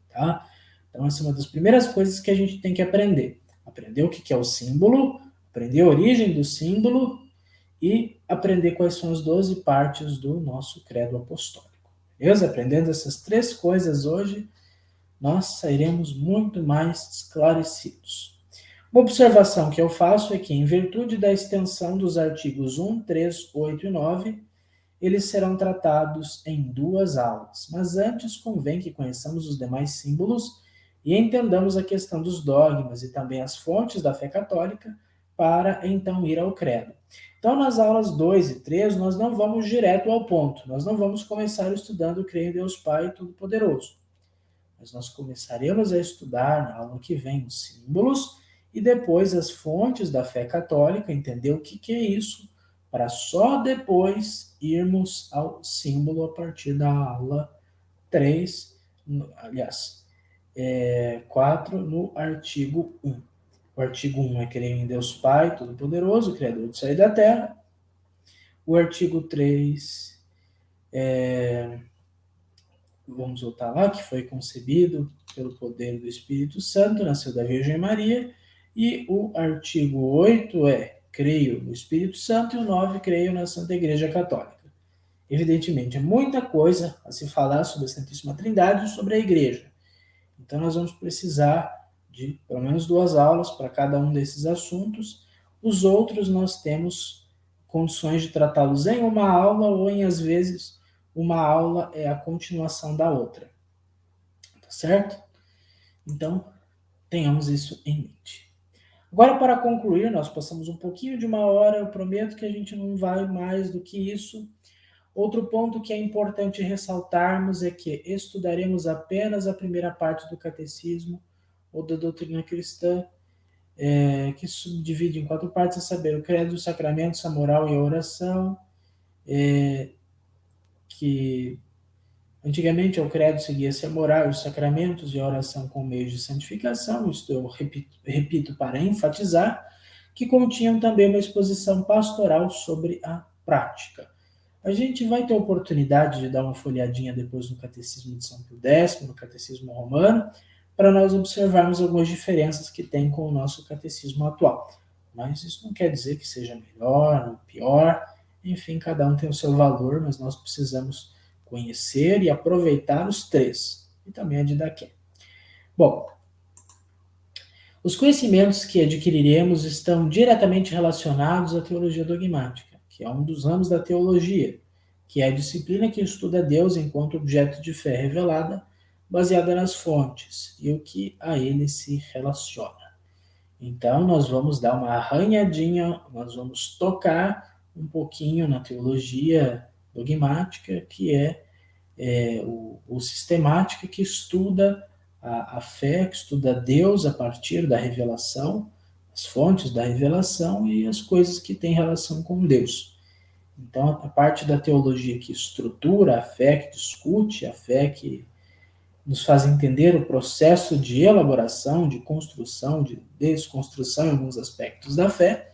Tá? Então, essa é uma das primeiras coisas que a gente tem que aprender. Aprender o que é o símbolo, aprender a origem do símbolo e aprender quais são as 12 partes do nosso credo apostólico. Beleza? Aprendendo essas 3 coisas hoje, nós sairemos muito mais esclarecidos. Uma observação que eu faço é que, em virtude da extensão dos artigos 1, 3, 8 e 9, eles serão tratados em 2 aulas. Mas antes convém que conheçamos os demais símbolos e entendamos a questão dos dogmas e também as fontes da fé católica para então ir ao credo. Então, nas aulas 2 e 3, nós não vamos direto ao ponto. Nós não vamos começar estudando creio em Deus Pai Todo-Poderoso. Mas nós começaremos a estudar na aula que vem os símbolos e depois as fontes da fé católica, entender o que é isso, para só depois irmos ao símbolo a partir da aula 3, aliás, 4, no artigo 1. O artigo 1 é crer em Deus Pai Todo-Poderoso, Criador do céu e da terra. O artigo 3 é vamos voltar lá, que foi concebido pelo poder do Espírito Santo, nasceu da Virgem Maria, e o artigo 8 é: creio no Espírito Santo, e o 9, creio na Santa Igreja Católica. Evidentemente, é muita coisa a se falar sobre a Santíssima Trindade e sobre a Igreja. Então, nós vamos precisar de pelo menos 2 aulas para cada um desses assuntos. Os outros nós temos condições de tratá-los em uma aula ou em, às vezes, uma aula é a continuação da outra. Tá certo? Então, tenhamos isso em mente. Agora, para concluir, nós passamos um pouquinho de 1 hora, eu prometo que a gente não vai mais do que isso. Outro ponto que é importante ressaltarmos é que estudaremos apenas a primeira parte do catecismo ou da doutrina cristã, que se subdivide em 4 partes, a saber, o credo, os sacramentos, a moral e a oração, que antigamente o credo seguia-se a moral, os sacramentos e a oração com meios de santificação, isto eu repito para enfatizar, que continham também uma exposição pastoral sobre a prática. A gente vai ter oportunidade de dar uma folhadinha depois no Catecismo de São Pio X, no Catecismo Romano, para nós observarmos algumas diferenças que tem com o nosso catecismo atual. Mas isso não quer dizer que seja melhor ou pior, enfim, cada um tem o seu valor, mas nós precisamos conhecer e aproveitar os 3, e também a didaqué. Bom, os conhecimentos que adquiriremos estão diretamente relacionados à teologia dogmática, que é um dos ramos da teologia, que é a disciplina que estuda Deus enquanto objeto de fé revelada, baseada nas fontes e o que a ele se relaciona. Então, nós vamos dar uma arranhadinha, nós vamos tocar um pouquinho na teologia dogmática, que é o sistemática que estuda a fé, que estuda Deus a partir da revelação, as fontes da revelação e as coisas que têm relação com Deus. Então, a parte da teologia que estrutura a fé, que discute a fé, que nos faz entender o processo de elaboração, de construção, de desconstrução em alguns aspectos da fé,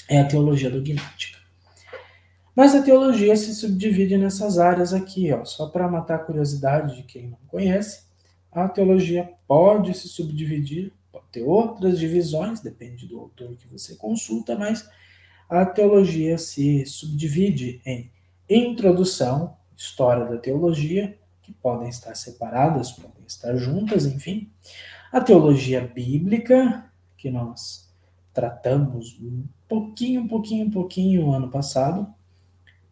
é a teologia dogmática. Mas a teologia se subdivide nessas áreas aqui, ó, só para matar a curiosidade de quem não conhece. A teologia pode se subdividir, pode ter outras divisões, depende do autor que você consulta, mas a teologia se subdivide em introdução, história da teologia, que podem estar separadas, podem estar juntas, enfim. A teologia bíblica, que nós tratamos um pouquinho ano passado,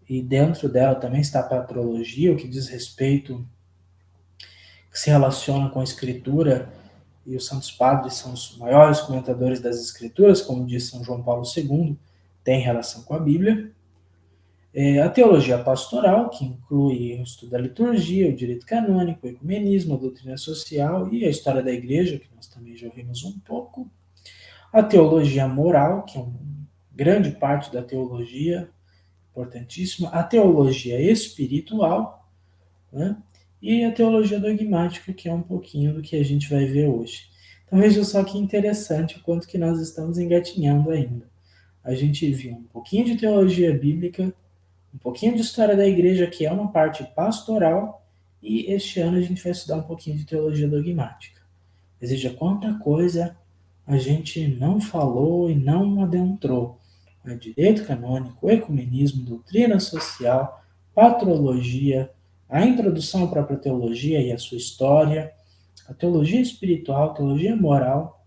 e dentro dela também está a patrologia, o que diz respeito, que se relaciona com a Escritura, e os santos padres são os maiores comentadores das Escrituras, como diz São João Paulo II, tem relação com a Bíblia. A teologia pastoral, que inclui o estudo da liturgia, o direito canônico, o ecumenismo, a doutrina social e a história da igreja, que nós também já vimos um pouco. A teologia moral, que é uma grande parte da teologia, importantíssima. A teologia espiritual, né? E a teologia dogmática, que é um pouquinho do que a gente vai ver hoje. Então veja só que interessante o quanto que nós estamos engatinhando ainda. A gente viu um pouquinho de teologia bíblica, um pouquinho de história da igreja, que é uma parte pastoral, e este ano a gente vai estudar um pouquinho de teologia dogmática. Veja quanta coisa a gente não falou e não adentrou. Direito canônico, ecumenismo, doutrina social, patrologia, a introdução à própria teologia e a sua história, a teologia espiritual, a teologia moral.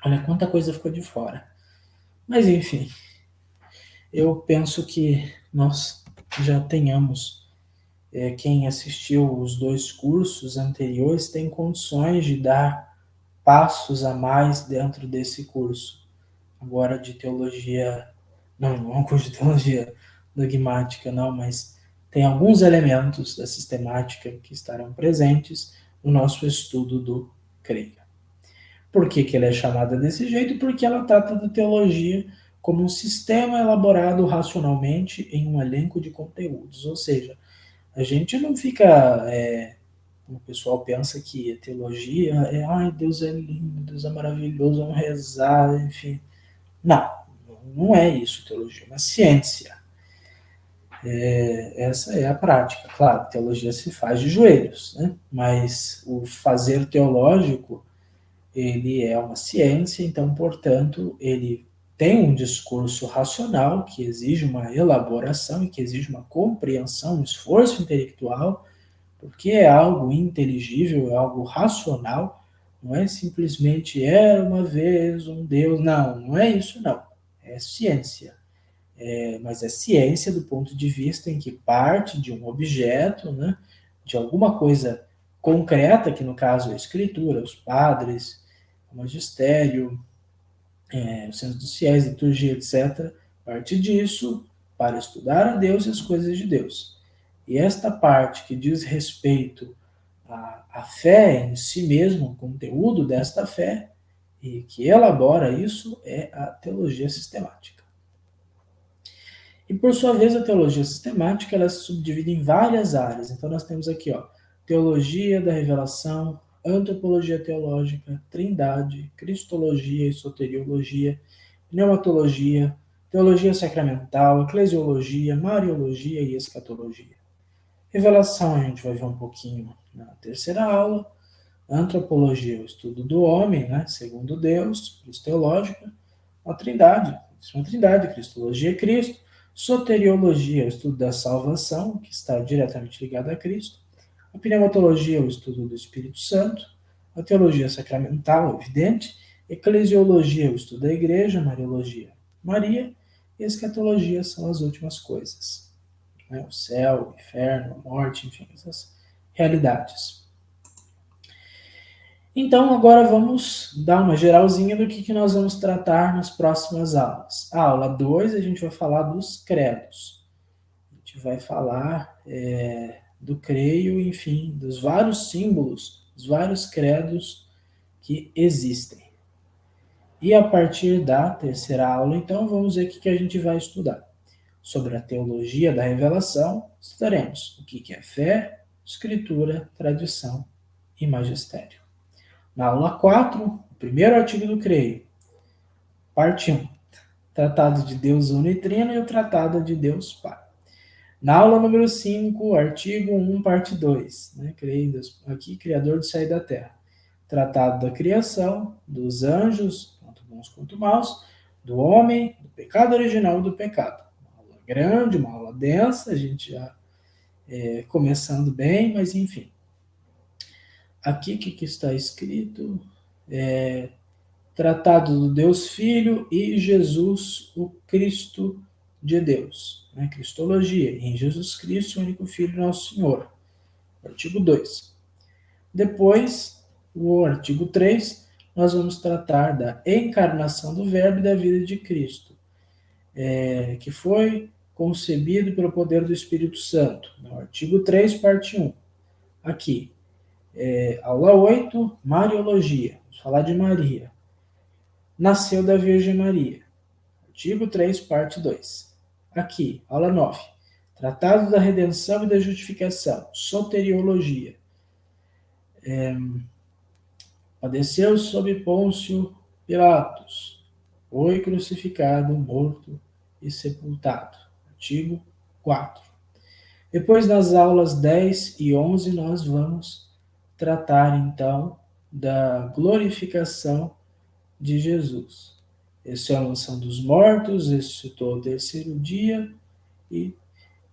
Olha quanta coisa ficou de fora. Mas enfim, eu penso que nós já tenhamos, quem assistiu os 2 cursos anteriores tem condições de dar passos a mais dentro desse curso. Agora de teologia, não é um curso de teologia dogmática, não, mas tem alguns elementos da sistemática que estarão presentes no nosso estudo do creio. Por que ela é chamada desse jeito? Porque ela trata da teologia como um sistema elaborado racionalmente em um elenco de conteúdos. Ou seja, a gente não fica, como o pessoal pensa que a teologia é, ai, Deus é lindo, Deus é maravilhoso, vamos rezar, enfim. Não é isso teologia, é uma ciência. Essa é a prática. Claro, teologia se faz de joelhos, né? Mas o fazer teológico, ele é uma ciência, então, portanto, ele tem um discurso racional que exige uma elaboração e que exige uma compreensão, um esforço intelectual, porque é algo inteligível, é algo racional, não é simplesmente era uma vez um Deus, não é isso não, é ciência. Mas é ciência do ponto de vista em que parte de um objeto, né, de alguma coisa concreta, que no caso é a escritura, os padres, o magistério, o centro dos fiéis, liturgia, etc., parte disso para estudar a Deus e as coisas de Deus. E esta parte que diz respeito à fé em si mesmo, o conteúdo desta fé, e que elabora isso, é a teologia sistemática. E por sua vez, a teologia sistemática ela se subdivide em várias áreas. Então nós temos aqui, teologia da revelação, antropologia teológica, trindade, cristologia e soteriologia, pneumatologia, teologia sacramental, eclesiologia, mariologia e escatologia. Revelação a gente vai ver um pouquinho na terceira aula. Antropologia, o estudo do homem, né, segundo Deus, cristológica. A trindade, cristologia é Cristo. Soteriologia, o estudo da salvação, que está diretamente ligado a Cristo. A pneumatologia, o estudo do Espírito Santo. A teologia sacramental, evidente. Eclesiologia, o estudo da igreja. Mariologia, Maria. E escatologia são as últimas coisas. Né? O céu, o inferno, a morte, enfim, essas realidades. Então, agora vamos dar uma geralzinha do que nós vamos tratar nas próximas aulas. A aula 2, a gente vai falar dos credos. A gente vai falar do creio, enfim, dos vários símbolos, dos vários credos que existem. E a partir da terceira aula, então, vamos ver o que a gente vai estudar. Sobre a teologia da revelação, estudaremos o que é fé, escritura, tradição e magistério. Na aula 4, o primeiro artigo do creio, parte 1, Tratado de Deus Unitrino e o Tratado de Deus Pai. Na aula número 5, artigo 1, parte 2, né, creio em Deus, aqui, Criador do céu e da terra. Tratado da criação, dos anjos, tanto bons quanto maus, do homem, do pecado original e do pecado. Uma aula grande, uma aula densa, a gente já começando bem, mas enfim. Aqui o que está escrito? Tratado do Deus Filho e Jesus, o Cristo de Deus. Né? Cristologia, em Jesus Cristo, o único Filho nosso Senhor. Artigo 2. Depois, o artigo 3, nós vamos tratar da encarnação do Verbo e da vida de Cristo, que foi concebido pelo poder do Espírito Santo. No artigo 3, parte 1. Aqui, aula 8, Mariologia. Vamos falar de Maria. Nasceu da Virgem Maria. Artigo 3, parte 2. Aqui, aula 9. Tratado da redenção e da justificação. Soteriologia. Padeceu sob Pôncio Pilatos. Foi crucificado, morto e sepultado. Artigo 4. Depois, nas aulas 10 e 11, nós vamos tratar, então, da glorificação de Jesus. Ressurreição a unção dos mortos, ressuscitou ao terceiro dia e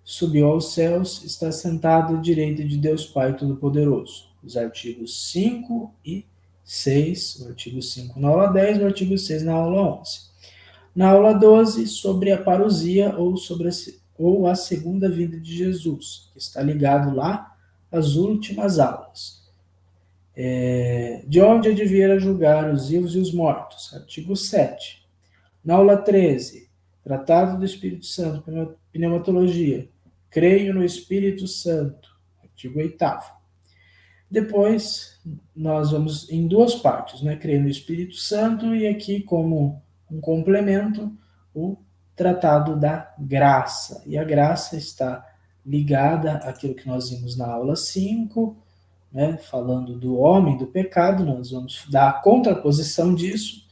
subiu aos céus, está sentado à direita de Deus Pai Todo-Poderoso. Os artigos 5 e 6, o artigo 5 na aula 10, o artigo 6 na aula 11. Na aula 12, sobre a parousia ou a segunda vinda de Jesus, que está ligado lá às últimas aulas. De onde devia julgar os vivos e os mortos? Artigo 7. Na aula 13, Tratado do Espírito Santo, Pneumatologia. Creio no Espírito Santo. Artigo 8. Depois, nós vamos em duas partes, né? Creio no Espírito Santo e aqui, como um complemento, o Tratado da Graça. E a graça está ligada àquilo que nós vimos na aula 5, né, falando do homem, do pecado, nós vamos dar a contraposição disso,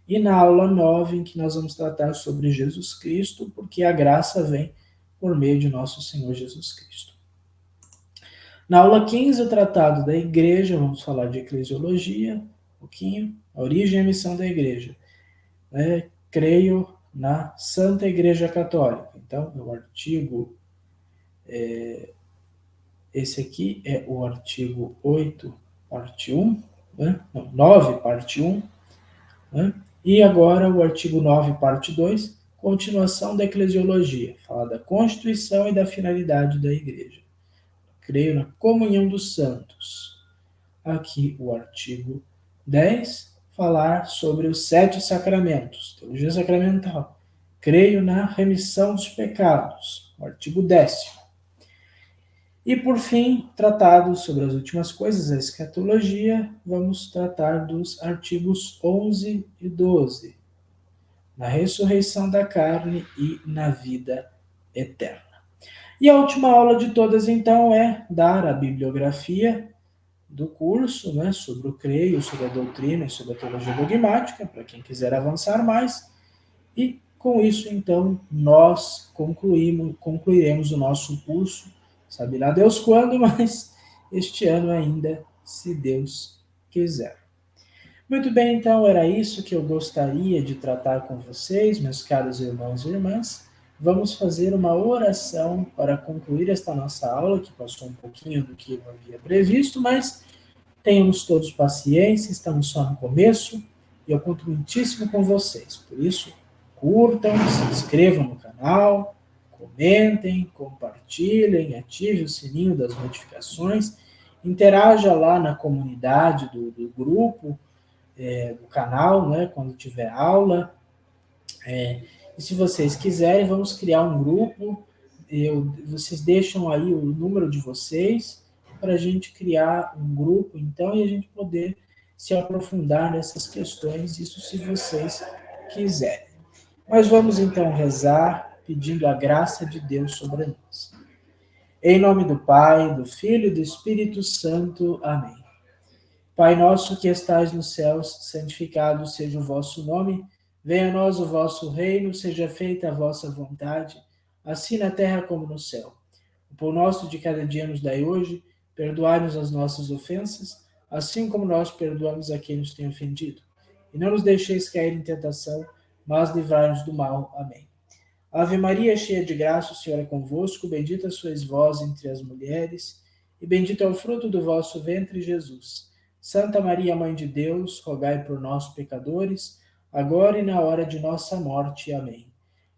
e na aula 9, em que nós vamos tratar sobre Jesus Cristo, porque a graça vem por meio de nosso Senhor Jesus Cristo. Na aula 15, o Tratado da Igreja, vamos falar de eclesiologia, um pouquinho, a origem e a missão da Igreja. Creio na Santa Igreja Católica. Então, o artigo, esse aqui é o artigo 8, parte 1, né? Não, 9, parte 1, né? E agora o artigo 9, parte 2, continuação da eclesiologia, fala da constituição e da finalidade da Igreja. Creio na comunhão dos santos. Aqui o artigo 10, falar sobre os 7 sacramentos, teologia sacramental. Creio na remissão dos pecados, o artigo 10º. E por fim, tratado sobre as últimas coisas, a escatologia, vamos tratar dos artigos 11 e 12, na ressurreição da carne e na vida eterna. E a última aula de todas, então, é dar a bibliografia do curso, né, sobre o creio, sobre a doutrina e sobre a teologia dogmática, para quem quiser avançar mais. E com isso, então, nós concluiremos o nosso curso, sabe lá Deus quando, mas este ano ainda, se Deus quiser. Muito bem, então, era isso que eu gostaria de tratar com vocês, meus caros irmãos e irmãs. Vamos fazer uma oração para concluir esta nossa aula, que passou um pouquinho do que eu havia previsto, mas tenhamos todos paciência, estamos só no começo, e eu conto muitíssimo com vocês. Por isso, curtam, se inscrevam no canal, comentem, compartilhem, ative o sininho das notificações, interaja lá na comunidade do grupo, do canal, né, quando tiver aula. E se vocês quiserem, vamos criar um grupo. Vocês deixam aí o número de vocês para a gente criar um grupo, então, e a gente poder se aprofundar nessas questões, isso se vocês quiserem. Mas vamos então rezar, pedindo a graça de Deus sobre nós. Em nome do Pai, do Filho e do Espírito Santo. Amém. Pai nosso que estais nos céus, santificado seja o vosso nome. Venha a nós o vosso reino, seja feita a vossa vontade, assim na terra como no céu. O pão nosso de cada dia nos dai hoje, perdoai-nos as nossas ofensas, assim como nós perdoamos a quem nos tem ofendido. E não nos deixeis cair em tentação, mas livrai-nos do mal. Amém. Ave Maria, cheia de graça, o Senhor é convosco, bendita sois vós entre as mulheres, e bendito é o fruto do vosso ventre, Jesus. Santa Maria, Mãe de Deus, rogai por nós, pecadores, agora e na hora de nossa morte. Amém.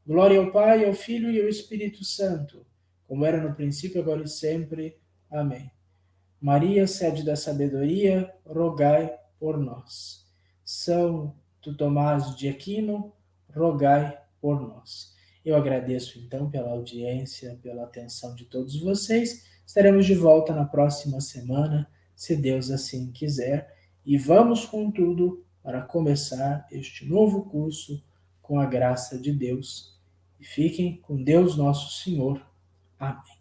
Glória ao Pai, ao Filho e ao Espírito Santo, como era no princípio, agora e sempre. Amém. Maria, sede da sabedoria, rogai por nós. São Tomás de Aquino, rogai por nós. Eu agradeço, então, pela audiência, pela atenção de todos vocês. Estaremos de volta na próxima semana, se Deus assim quiser. E vamos com tudo para começar este novo curso com a graça de Deus. E fiquem com Deus nosso Senhor. Amém.